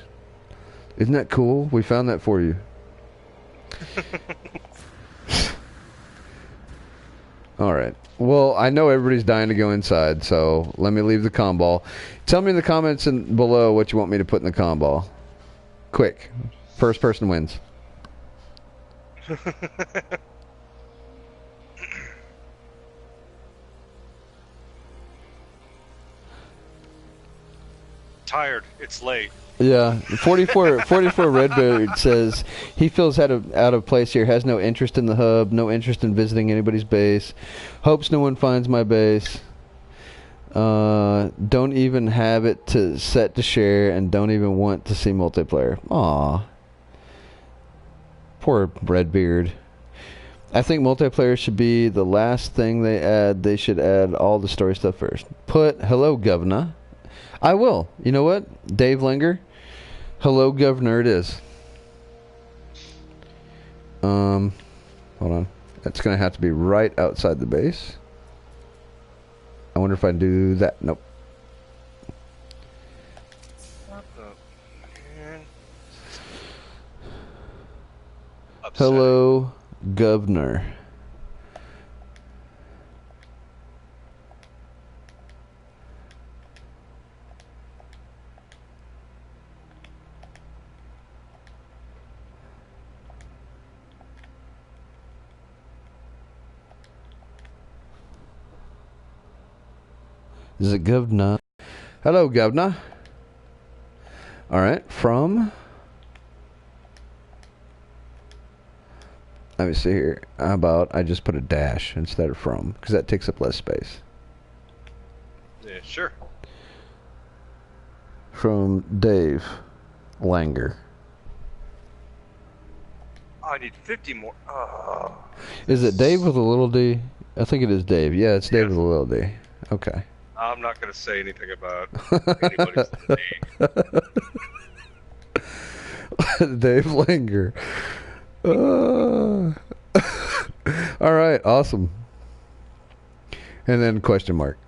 Isn't that cool? We found that for you. Alright. Well, I know everybody's dying to go inside, so let me leave the comm ball. Tell me in the comments below what you want me to put in the comm ball. Quick. First person wins. Tired. It's late. Yeah, 44 Redbeard says he feels out of place here, has no interest in the hub, no interest in visiting anybody's base, hopes no one finds my base, don't even have it set to share, and don't even want to see multiplayer. Aw. Poor Redbeard. I think multiplayer should be the last thing they add. They should add all the story stuff first. Put hello governor. I will. You know what? Dave Linger. Hello, Governor, it is. Hold on. That's going to have to be right outside the base. I wonder if I do that. Nope. Hello, Governor. Is it Governor? Hello, Governor. Alright, from... Let me see here. How about I just put a dash instead of from, because that takes up less space. Yeah, sure. From Dave Langer. Oh, I need 50 more. Oh. Is it Dave with a little d? I think it is Dave. Yeah, it's Dave with a little d. Okay. I'm not going to say anything about anybody's name. Dave Langer. All right, awesome. And then question mark.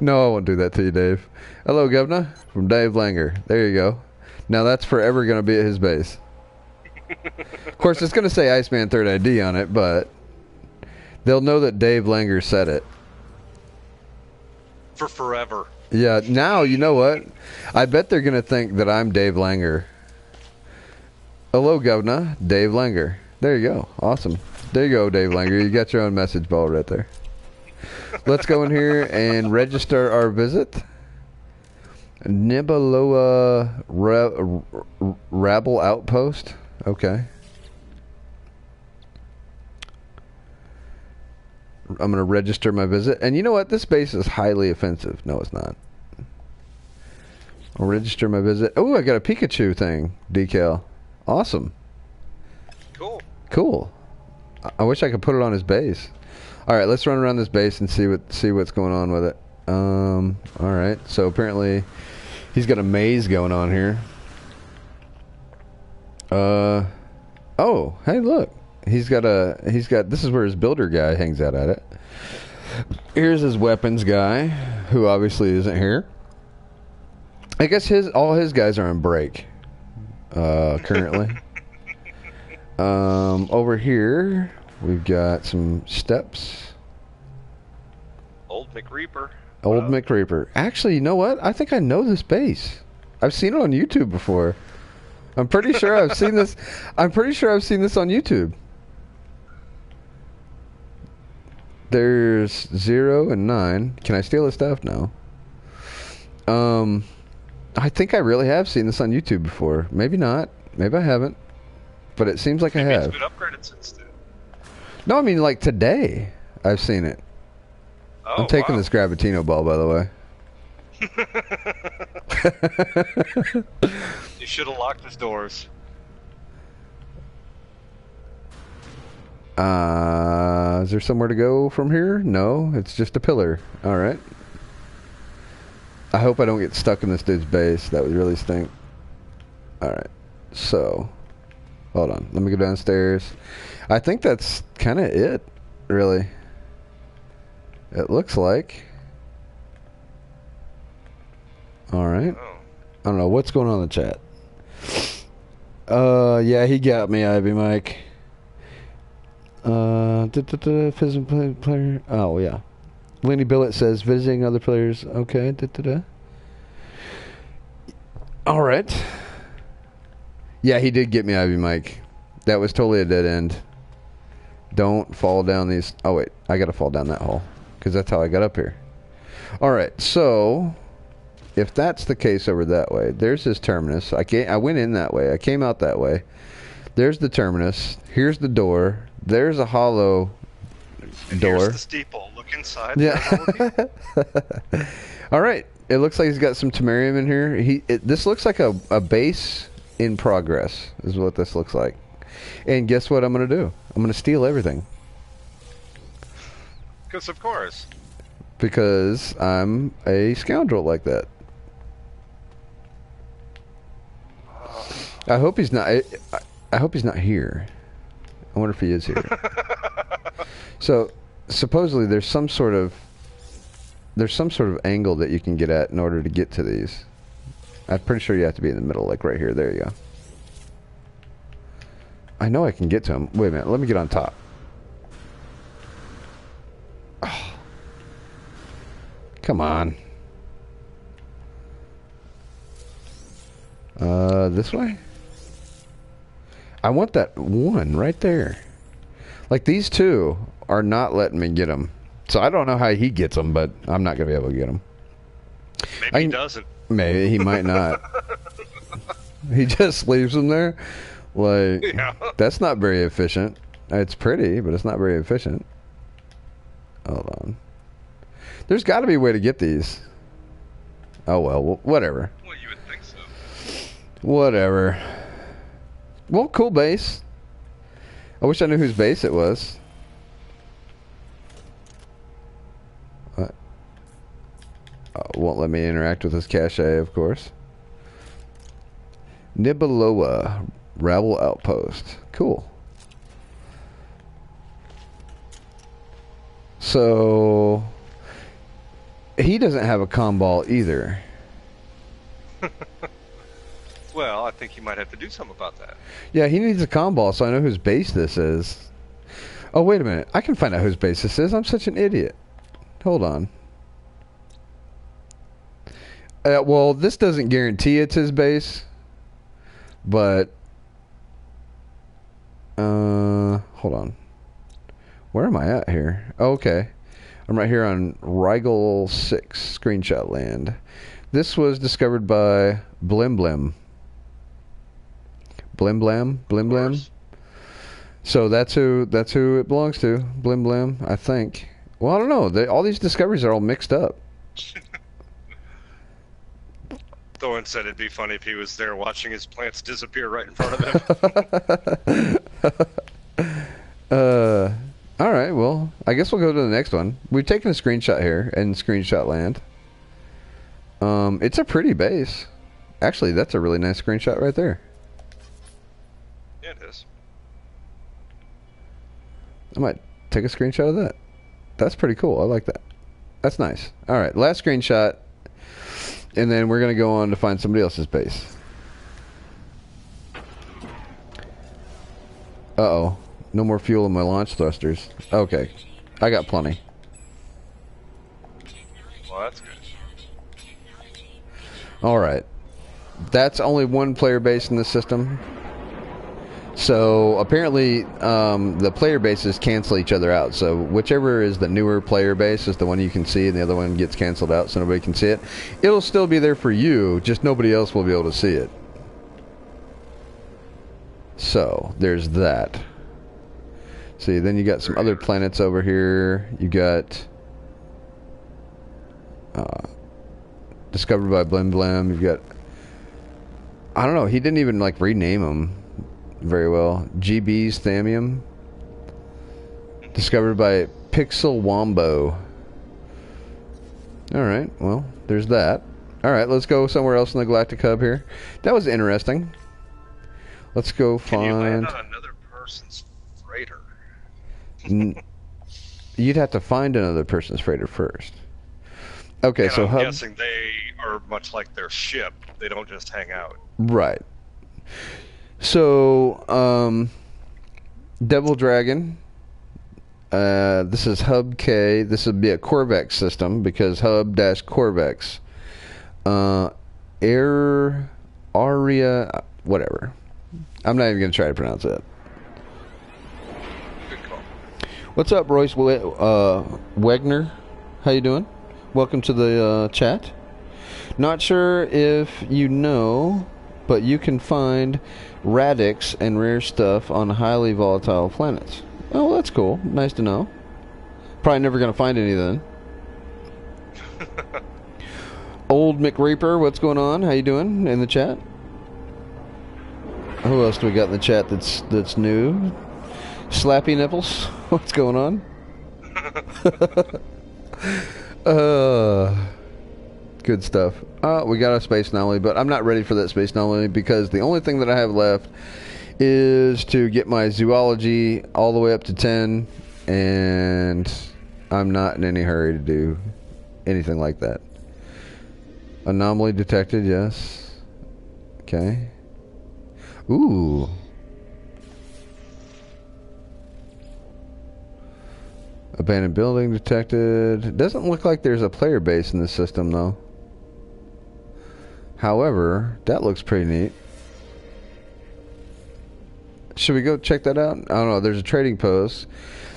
No, I won't do that to you, Dave. Hello, Governor, from Dave Langer. There you go. Now that's forever going to be at his base. Of course, it's going to say Iceman 3rd ID on it, but they'll know that Dave Langer said it. for forever. Yeah, now, you know what? I bet they're going to think that I'm Dave Langer. Hello, Governor. Dave Langer. There you go. Awesome. There you go, Dave Langer. You got your own message ball right there. Let's go in here and register our visit. Nibaloa Rabble Outpost. Okay. I'm going to register my visit. And you know what? This base is highly offensive. No, it's not. I'll register my visit. Oh, I got a Pikachu thing. Decal. Awesome. Cool. Cool. I wish I could put it on his base. All right, let's run around this base and see what's going on with it. All right. So apparently he's got a maze going on here. Oh, hey, look. He's got this is where his builder guy hangs out at it. Here's his weapons guy, who obviously isn't here. I guess all his guys are on break currently. Over here we've got some steps. Old McReaper. Old McReaper. Actually, you know what? I think I know this base. I've seen it on YouTube before. I'm pretty sure I've seen this. I'm pretty sure I've seen this on YouTube. There's 0 and 9. Can I steal his stuff? No. I think I really have seen this on YouTube before. Maybe not. Maybe I haven't. But it seems like Maybe I have. It's been upgraded since then. No, I mean like today. I've seen it. Oh, I'm taking wow. this Gravitino ball, by the way. You should have locked his doors. Is there somewhere to go from here? No, it's just a pillar. All right. I hope I don't get stuck in this dude's base. That would really stink. All right. So, hold on. Let me go downstairs. I think that's kind of it, really. It looks like. All right. Oh. I don't know what's going on in the chat. Yeah, he got me, Ivy Mike. Physical player. Oh yeah. Lenny Billett says visiting other players. Okay. All right. Yeah, he did get me, Ivy Mike. That was totally a dead end. Don't fall down these. Oh wait, I gotta fall down that hole because that's how I got up here. All right, so if that's the case over that way, there's his terminus. I went in that way. I came out that way. There's the terminus. Here's the door. There's a hollow door. Here's the steeple. Look inside. Yeah. All right. It looks like he's got some Temerium in here. This looks like a base in progress is what this looks like. And guess what I'm going to do? I'm going to steal everything. Because of course. Because I'm a scoundrel like that. I hope he's not. I hope he's not here. I wonder if he is here. So supposedly there's some sort of angle that you can get at in order to get to these. I'm pretty sure you have to be in the middle, like right here. There you go. I know I can get to him. Wait a minute. Let me get on top. Oh. Come on. This way? I want that one right there. Like, these two are not letting me get them. So I don't know how he gets them, but I'm not going to be able to get them. Maybe he doesn't. Maybe he might not. He just leaves them there. Like, Yeah. That's not very efficient. It's pretty, but it's not very efficient. Hold on. There's got to be a way to get these. Oh, well, whatever. Well, you would think so. Whatever. Well, cool base. I wish I knew whose base it was. Won't let me interact with his cache, of course. Nibaloa Rabble Outpost. Cool. So he doesn't have a comm ball either. Well, I think you might have to do something about that. Yeah, he needs a comm ball, so I know whose base this is. Oh, wait a minute. I can find out whose base this is. I'm such an idiot. Hold on. Well, this doesn't guarantee it's his base, but hold on. Where am I at here? Oh, okay. I'm right here on Rigel 6, Screenshot Land. This was discovered by Blim Blim. Blim Blam? Blim Blam? So that's who it belongs to. Blim Blim, I think. Well, I don't know. All these discoveries are all mixed up. Thorne said it'd be funny if he was there watching his plants disappear right in front of him. All right, well, I guess we'll go to the next one. We've taken a screenshot here in Screenshot Land. It's a pretty base. Actually, that's a really nice screenshot right there. Yeah, it is. I might take a screenshot of that. That's pretty cool. I like that. That's nice. All right, last screenshot. And then we're going to go on to find somebody else's base. Uh-oh. No more fuel in my launch thrusters. Okay. I got plenty. Well, that's good. Alright. That's only one player base in the system. So, apparently, the player bases cancel each other out. So, whichever is the newer player base is the one you can see, and the other one gets canceled out so nobody can see it. It'll still be there for you, just nobody else will be able to see it. So, there's that. See, then you got some other planets over here. You got discovered by Blim Blim. You've got, I don't know, he didn't even like rename them very well. GB's Thamium. Discovered by Pixel Wombo. Alright, well, there's that. Alright, let's go somewhere else in the Galactic Hub here. That was interesting. Let's go find... Can you land on another person's freighter? You'd have to find another person's freighter first. Okay, and so I'm Hub... guessing they are much like their ship. They don't just hang out. Right. So, Devil Dragon. This is Hub K. This would be a Corvex system because Hub-Corvex. Aria... whatever. I'm not even going to try to pronounce it. Good call. What's up, Royce Wegner? How you doing? Welcome to the chat. Not sure if you know, but you can find radix and rare stuff on highly volatile planets. Oh, that's cool. Nice to know. Probably never going to find any then. Old McReaper, what's going on? How you doing in the chat? Who else do we got in the chat that's new? Slappy Nipples, what's going on? Good stuff. We got a space anomaly, but I'm not ready for that space anomaly because the only thing that I have left is to get my zoology all the way up to 10, and I'm not in any hurry to do anything like that. Anomaly detected, yes. Okay. Ooh. Abandoned building detected. It doesn't look like there's a player base in the system, though. However, that looks pretty neat. Should we go check that out? I don't know. There's a trading post.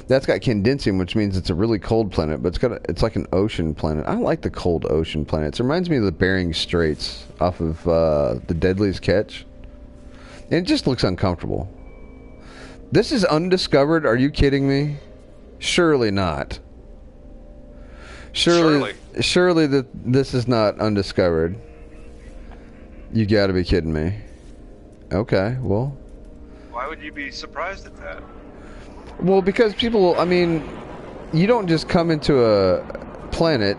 That's got condensing, which means it's a really cold planet, but it's like an ocean planet. I like the cold ocean planets. It reminds me of the Bering Straits off of the Deadliest Catch. And it just looks uncomfortable. This is undiscovered? Are you kidding me? Surely not. Surely that this is not undiscovered. You gotta be kidding me. Okay, well. Why would you be surprised at that? Well, because people, I mean, you don't just come into a planet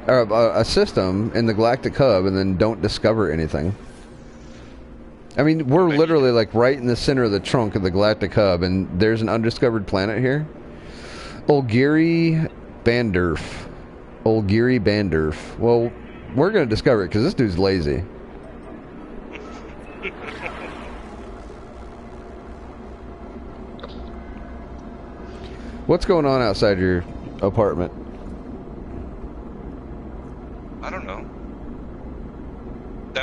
or a system in the Galactic Hub and then don't discover anything. I mean, we're literally like right in the center of the trunk of the Galactic Hub, and there's an undiscovered planet here. Olgiri Bandurf. Well, we're going to discover it because this dude's lazy. What's going on outside your apartment? I don't know.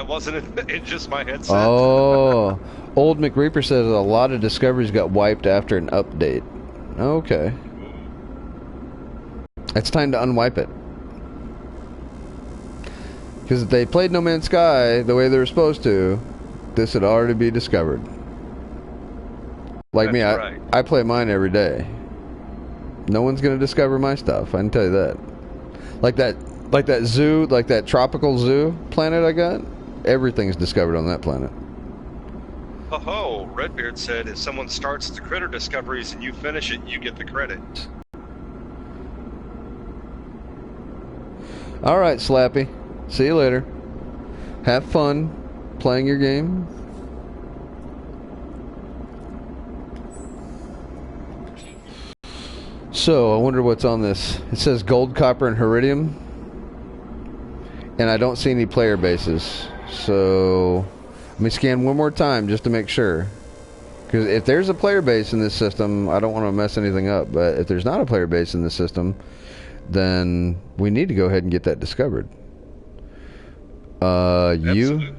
wasn't it just my headset? Oh, Old McReaper says a lot of discoveries got wiped after an update. Okay. It's time to unwipe it. Because if they played No Man's Sky the way they were supposed to, this would already be discovered. Like That's me, right. I play mine every day. No one's gonna discover my stuff. I can tell you that. Like that zoo, like that tropical zoo planet I got. Everything's discovered on that planet. Oh, Redbeard said if someone starts the critter discoveries and you finish it, you get the credit. All right, Slappy. See you later. Have fun playing your game. So, I wonder what's on this. It says gold, copper, and iridium. And I don't see any player bases. So, let me scan one more time just to make sure. Because if there's a player base in this system, I don't want to mess anything up. But if there's not a player base in this system, then we need to go ahead and get that discovered. Absolutely. You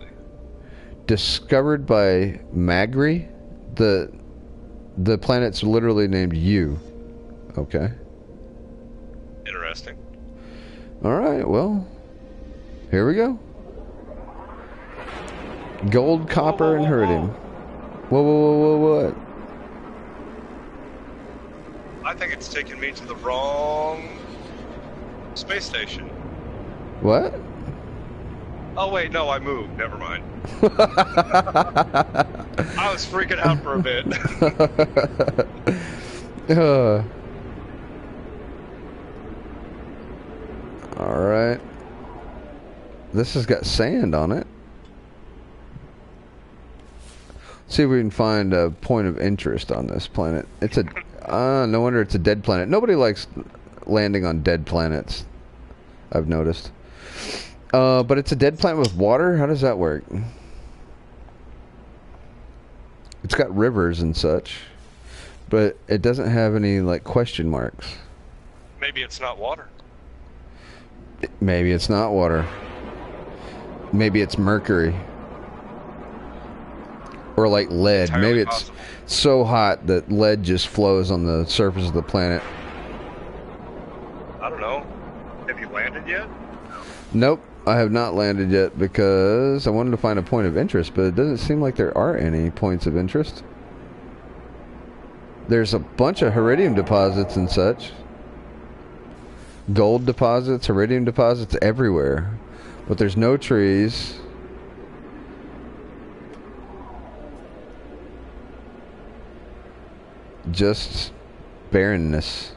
discovered by Magri. The planet's literally named U. Okay. Interesting. All right. Well, here we go. Gold, copper, and iridium. Whoa, what? I think it's taking me to the wrong space station. What? Oh wait, no, I moved. Never mind. I was freaking out for a bit. All right. This has got sand on it. See if we can find a point of interest on this planet. It's a no wonder it's a dead planet. Nobody likes landing on dead planets, I've noticed. But it's a dead planet with water? How does that work? It's got rivers and such, but it doesn't have any like question marks. Maybe it's not water. Maybe it's not water. Maybe it's mercury. Or like lead. Entirely Maybe it's possible. so hot that lead just flows on the surface of the planet. I don't know. Have you landed yet? Nope, I have not landed yet because I wanted to find a point of interest, but it doesn't seem like there are any points of interest. There's a bunch of iridium deposits and such. Gold deposits, iridium deposits everywhere. But there's no trees. Just barrenness.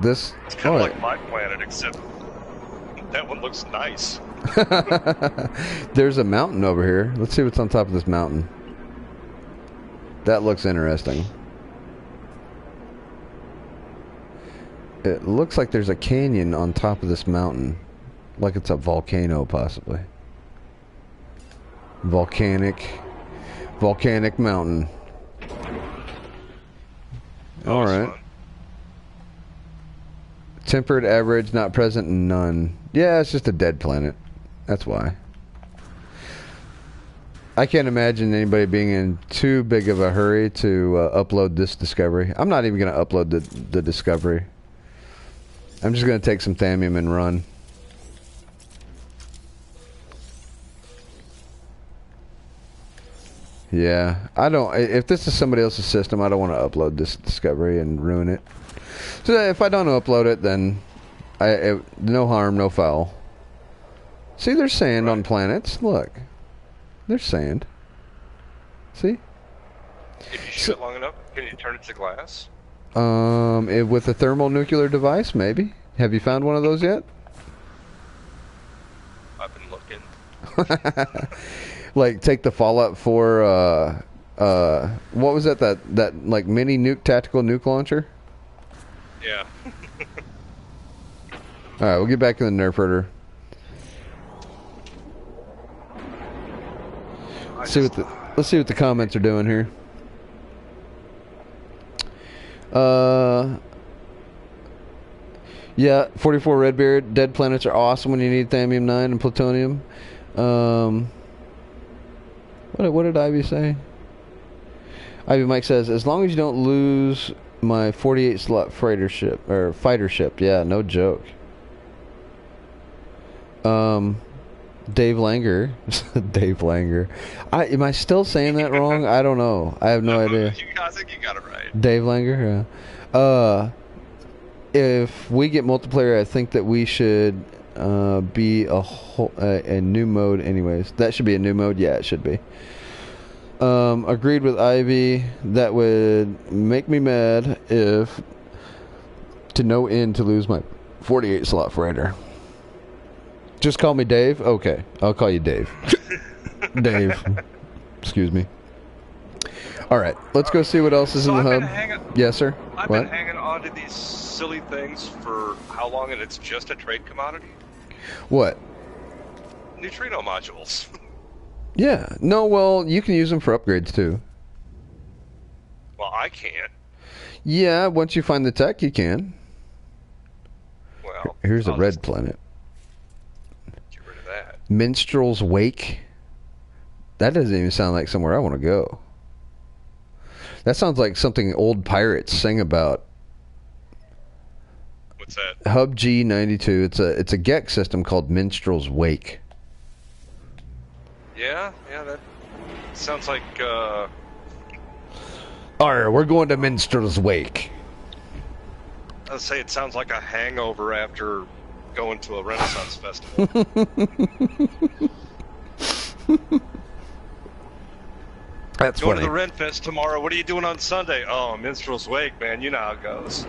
This... It's kind of like my planet, except that one looks nice. There's a mountain over here. Let's see what's on top of this mountain. That looks interesting. It looks like there's a canyon on top of this mountain. Like it's a volcano, possibly. Volcanic mountain. All right. Fun. Tempered, average, not present, none. Yeah, it's just a dead planet. That's why. I can't imagine anybody being in too big of a hurry to upload this discovery. I'm not even going to upload the discovery. I'm just going to take some thallium and run. Yeah, I don't. If this is somebody else's system, I don't want to upload this discovery and ruin it. So if I don't upload it, then no harm, no foul. See, there's sand on planets. Look, there's sand. See? If you shoot it long enough, can you turn it to glass? With a thermonuclear device, maybe. Have you found one of those yet? I've been looking. Like, take the Fallout 4, what was that like mini nuke, tactical nuke launcher? Yeah. Alright, we'll get back in the Nerf herder. Let's see what the comments are doing here. Yeah, 44 Redbeard. Dead planets are awesome when you need Thamium 9 and plutonium. What did Ivy say? Ivy Mike says, as long as you don't lose my 48 slot freighter ship or fighter ship. Yeah, no joke. Dave Langer. Dave Langer. Am I still saying that wrong? I don't know. I have no idea. I think you got it right. Dave Langer, yeah. If we get multiplayer, I think that we should be a new mode anyways. That should be a new mode? Yeah, it should be. Agreed with Ivy. That would make me mad if to no end to lose my 48 slot freighter. Just call me Dave? Okay, I'll call you Dave. Dave. Excuse me. Alright, let's go see what else is in the hub. Yes, sir? I've been hanging on to these silly things for how long, and it's just a trade commodity? What? Neutrino modules. Yeah. No, well, you can use them for upgrades, too. Well, I can't. Yeah, once you find the tech, you can. Well, here's a red planet. Get rid of that. Minstrel's Wake. That doesn't even sound like somewhere I want to go. That sounds like something old pirates sing about. What's that? Hub G92. It's a Gex system called Minstrel's Wake. Yeah, that sounds like. Alright, we're going to Minstrel's Wake. I'd say it sounds like a hangover after going to a Renaissance festival. That's going funny. to the Ren Fest tomorrow. What are you doing on Sunday? Oh, Minstrel's Wake, man. You know how it goes.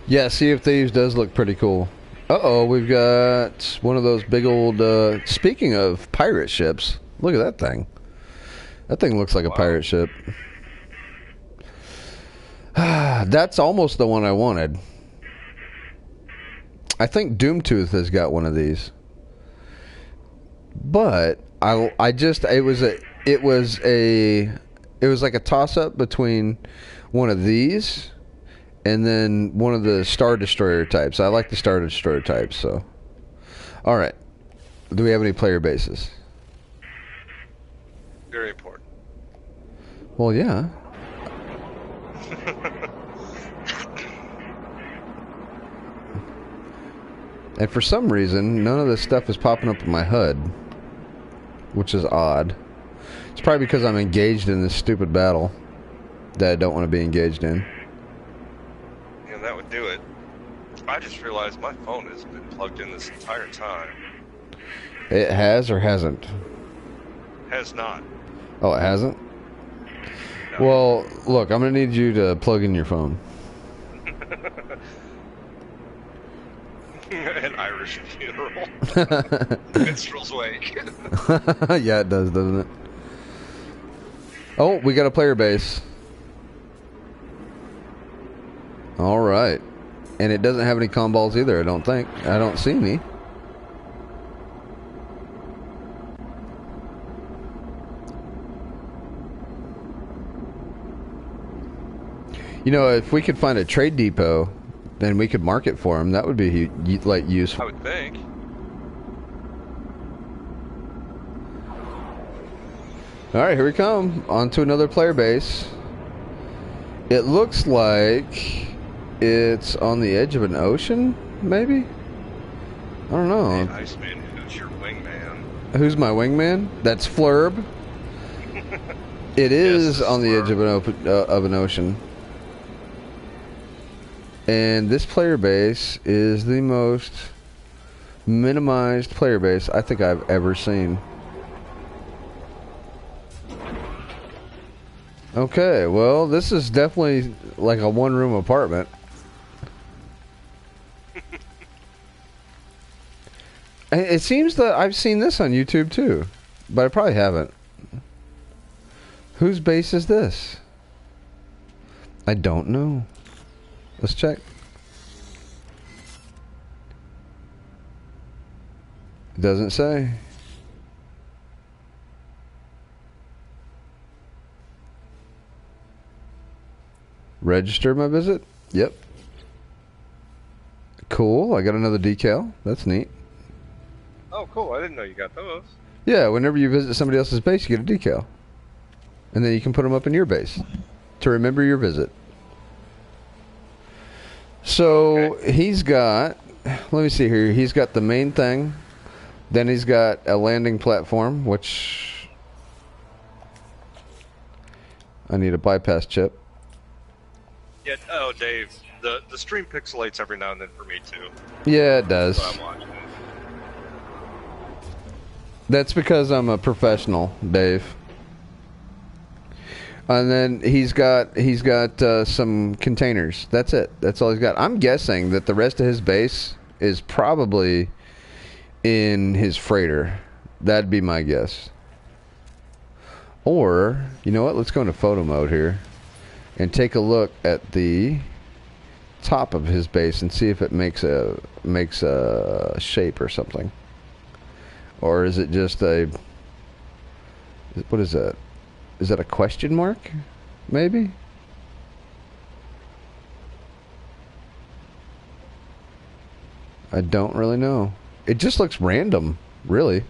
Yeah, Sea of Thieves does look pretty cool. Uh-oh, we've got one of those big old... speaking of pirate ships, look at that thing. That thing looks like a pirate ship. That's almost the one I wanted. I think Doomtooth has got one of these. But it was like a toss-up between one of these and then one of the Star Destroyer types. I like the Star Destroyer types, so. Alright. Do we have any player bases? Very important. Well, yeah. And for some reason, none of this stuff is popping up in my HUD, which is odd. It's probably because I'm engaged in this stupid battle that I don't want to be engaged in. Yeah, that would do it. I just realized my phone has been plugged in this entire time. It has or hasn't? Has not. Oh, it hasn't? No. Well, look, I'm going to need you to plug in your phone. An Irish funeral. Minstrel's Wake. Yeah, it does, doesn't it? Oh, we got a player base. All right. And it doesn't have any comm balls either, I don't think. I don't see any. You know, if we could find a trade depot, then we could market for them. That would be like useful. I would think. All right, here we come. On to another player base. It looks like it's on the edge of an ocean, maybe? I don't know. Hey, Iceman, who's your wingman? Who's my wingman? That's flrrrb. It is on the edge of an ocean. And this player base is the most minimized player base I think I've ever seen. Okay, well, this is definitely like a one-room apartment. It seems that I've seen this on YouTube too, but I probably haven't. Whose base is this? I don't know. Let's check. It doesn't say. Register my visit? Yep. Cool. I got another decal. That's neat. Oh, cool. I didn't know you got those. Yeah, whenever you visit somebody else's base, you get a decal. And then you can put them up in your base to remember your visit. So Okay. he's got, let me see here, he's got the main thing. Then he's got a landing platform, which I need a bypass chip. Yeah. Oh, Dave, the stream pixelates every now and then for me too. Yeah, it does. That's what I'm watching. That's because I'm a professional, Dave. And then he's got some containers. That's it. That's all he's got. I'm guessing that the rest of his base is probably in his freighter. That'd be my guess. Or, you know what? Let's go into photo mode here and take a look at the top of his base and see if it makes a shape or something. Or is it just a... What is that? Is that a question mark? Maybe? I don't really know. It just looks random, really.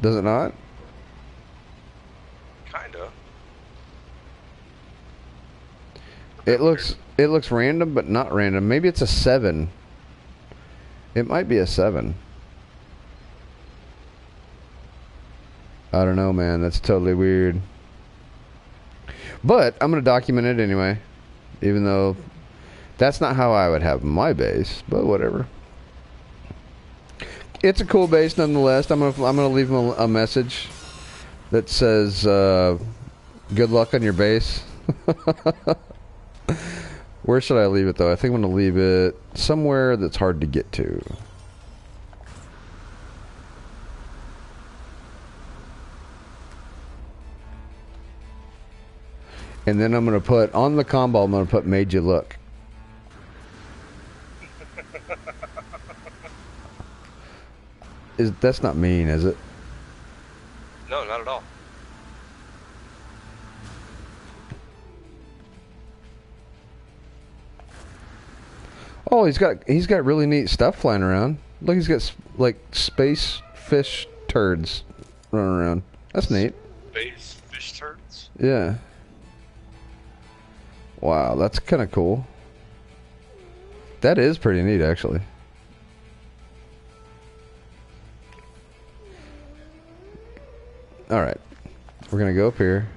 Does it not? Kinda. It looks random, but not random. Maybe it's a 7. It might be a 7. I don't know, man. That's totally weird. But I'm going to document it anyway. Even though that's not how I would have my base. But whatever. It's a cool base nonetheless. I'm gonna leave him a message that says, good luck on your base. Where should I leave it, though? I think I'm going to leave it somewhere that's hard to get to. And then I'm going to put, on the combo, I'm going to put made you look. That's not mean, is it? No, not at all. Oh, he's got really neat stuff flying around. Look, he's got like space fish turds running around. That's neat. Space fish turds? Yeah. Wow, that's kind of cool. That is pretty neat, actually. Alright. We're going to go up here.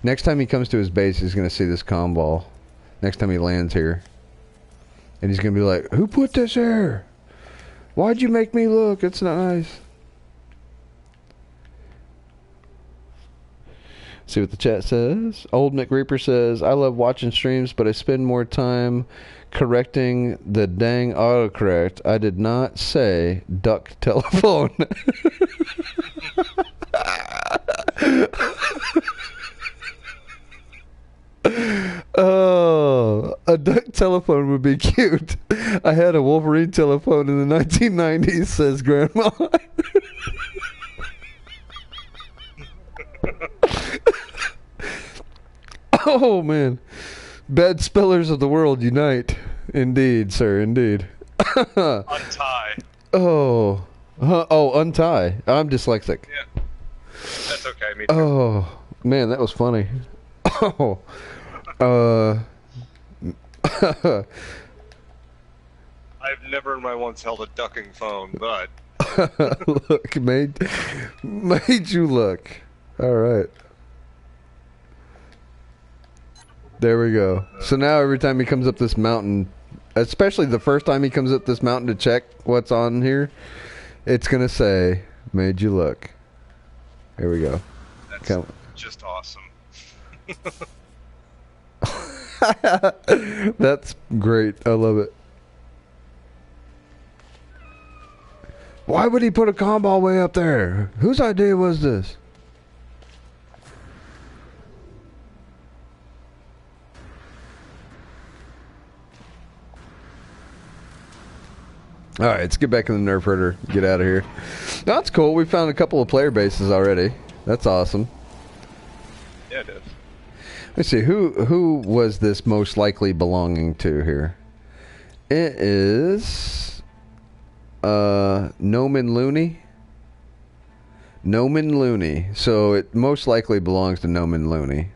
Next time he comes to his base, he's going to see this comm ball. Next time he lands here. And he's going to be like, who put this here? Why'd you make me look? It's nice. See what the chat says. Old McReaper says, I love watching streams, but I spend more time correcting the dang autocorrect. I did not say duck telephone. Oh, a duck telephone would be cute. I had a Wolverine telephone in the 1990s, says Grandma. Oh, man. Bad spellers of the world unite. Indeed, sir, indeed. Untie. Oh. Oh, untie. I'm dyslexic. Yeah. That's okay, me too. Oh, man, that was funny. Oh. I've never in my once held a ducking phone, but... Look, made you look. All right. There we go. So now every time he comes up this mountain, especially the first time he comes up this mountain to check what's on here, it's going to say, made you look. Here we go. That's just awesome. That's great. I love it. Why would he put a comm ball way up there? Whose idea was this? Alright, let's get back in the Nerf Herder. Get out of here. That's cool. We found a couple of player bases already. That's awesome. Yeah, it is. Let's see, who was this most likely belonging to here? It is Noman Looney. Noman Looney. So it most likely belongs to Noman Looney.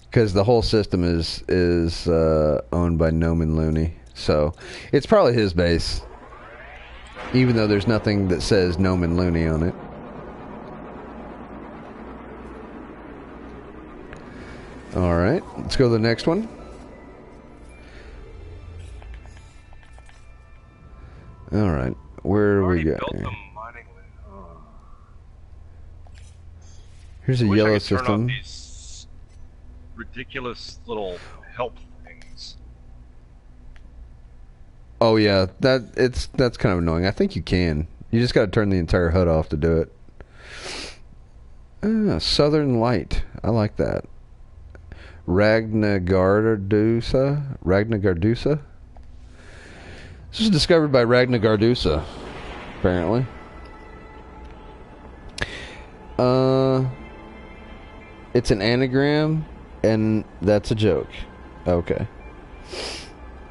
Because the whole system is owned by Noman Looney. So it's probably his base. Even though there's nothing that says Noman Looney on it. Alright, let's go to the next one. Alright, where do we go? Here's a yellow system. Turn on these ridiculous little help things. Oh yeah, that's kind of annoying. I think you can. You just got to turn the entire HUD off to do it. Southern Light. I like that. Ragnagardusa. This was discovered by Ragnagardusa, apparently. It's an anagram, and that's a joke. Okay.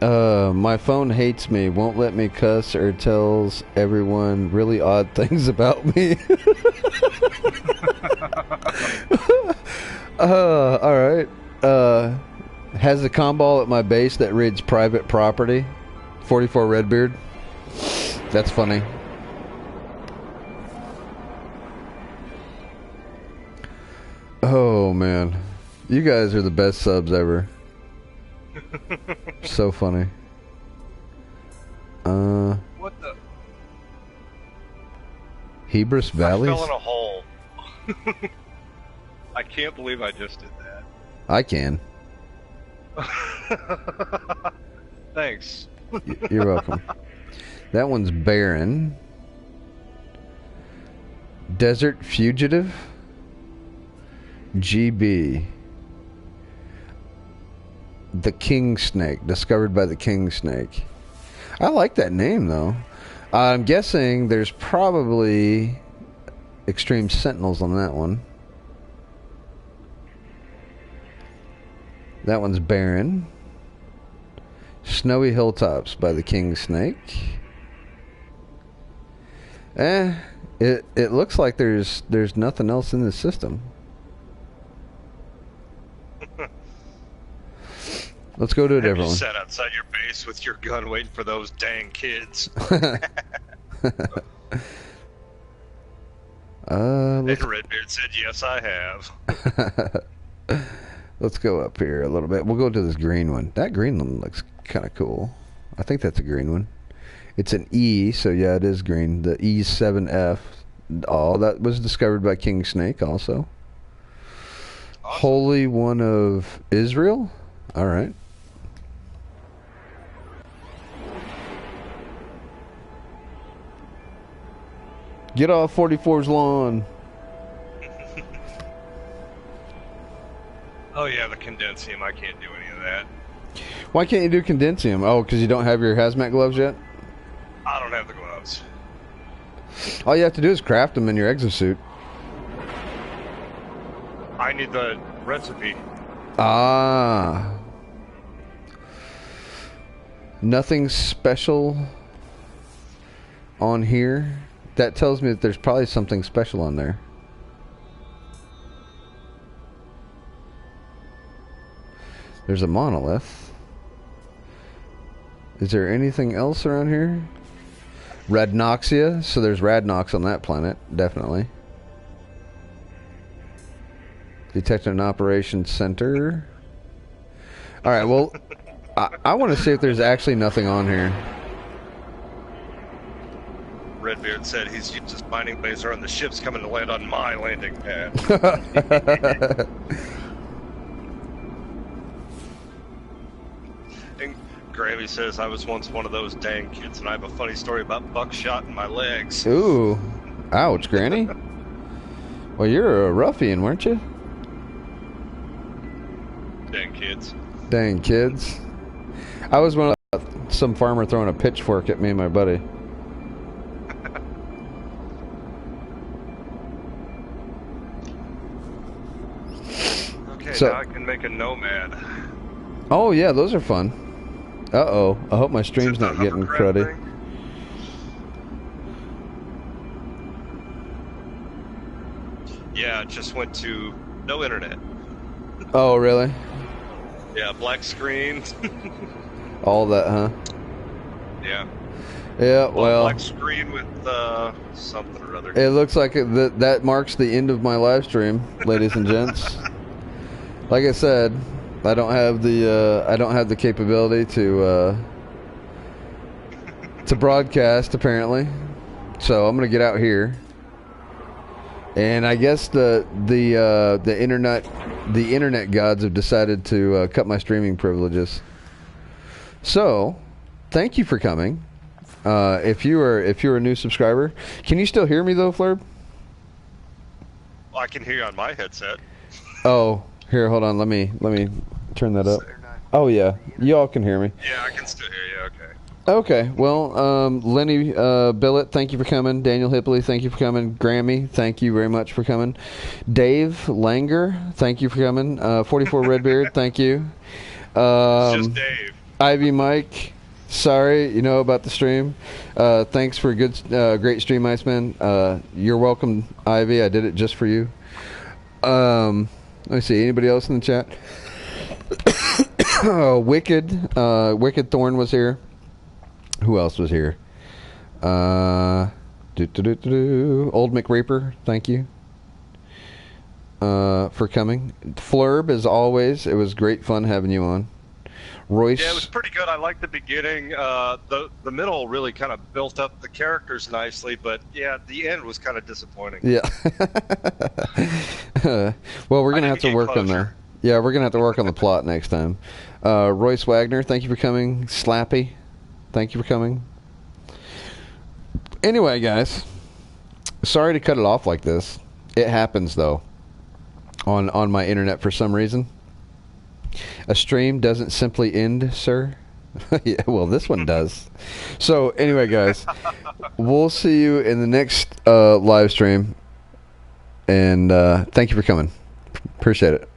My phone hates me, won't let me cuss, or tells everyone really odd things about me. Alright. Has a comball at my base that reads private property. 44 Redbeard. That's funny. Oh man, you guys are the best subs ever. So funny. What the? Hebrus Valleys? I fell in a hole. I can't believe I just did that. I can. Thanks. You're welcome. That one's barren. Desert Fugitive. GB. The King Snake. Discovered by the King Snake. I like that name, though. I'm guessing there's probably extreme sentinels on that one. That one's barren. Snowy Hilltops by the King Snake. It looks like there's nothing else in the system. Let's go to a different one. Sat outside your base with your gun waiting for those dang kids. And Redbeard said, yes, I have. Let's go up here a little bit. We'll go to this green one. That green one looks kind of cool. I think that's a green one. It's an E, so yeah, it is green. The E7F. Oh, that was discovered by King Snake also. Awesome. Holy One of Israel? All right. Get off 44's lawn. Oh yeah, the condensing. I can't do any of that. Why can't you do condensing? Oh, because you don't have your hazmat gloves yet? I don't have the gloves. All you have to do is craft them in your exosuit. I need the recipe. Ah. Nothing special on here. That tells me that there's probably something special on there. There's a monolith. Is there anything else around here? Radnoxia. So there's Radnox on that planet. Definitely. Detect an operations center. Alright, well, I want to see if there's actually nothing on here. Redbeard said he's used his mining laser and the ship's coming to land on my landing pad. And Gravy says, I was once one of those dang kids and I have a funny story about buckshot in my legs. Ooh. Ouch, Granny. Well, you're a ruffian, weren't you? Dang kids. Dang kids. I was one of some farmer throwing a pitchfork at me and my buddy. now I can make a nomad. Oh yeah, those are fun. Uh-oh. I hope my stream's not getting cruddy. Thing? Yeah, it just went to no internet. Oh, really? Yeah, black screen. All that, huh? Yeah. Yeah, well... black screen with something or other. It looks like that marks the end of my live stream, ladies and gents. Like I said, I don't have the capability to broadcast apparently. So I'm gonna get out here, and I guess the internet gods have decided to cut my streaming privileges. So, thank you for coming. If you're a new subscriber, can you still hear me though, Flurb? Well, I can hear you on my headset. Oh, here, hold on. Let me turn that up. Oh yeah, y'all can hear me. Yeah, I can still hear you. Okay. Okay. Well, Lenny Billett, thank you for coming. Daniel Hipley, thank you for coming. Grammy, thank you very much for coming. Dave Langer, thank you for coming. 44 Redbeard, thank you. It's just Dave. Ivy Mike. Sorry, about the stream. Thanks for a great stream, Iceman. You're welcome, Ivy. I did it just for you. Let me see. Anybody else in the chat? Wicked Thorn was here. Who else was here? Old McReaper, thank you for coming. Flurb, as always, it was great fun having you on. Royce. Yeah, it was pretty good. I liked the beginning. The middle really kind of built up the characters nicely, but yeah, the end was kind of disappointing. Yeah. Well, we're gonna have to work on that. Yeah, we're gonna have to work on the plot next time. Royce Wagner, thank you for coming. Slappy, thank you for coming. Anyway, guys, sorry to cut it off like this. It happens though. On my internet for some reason. A stream doesn't simply end, sir. Yeah, well, this one does. So, anyway, guys, we'll see you in the next live stream. And thank you for coming. Appreciate it.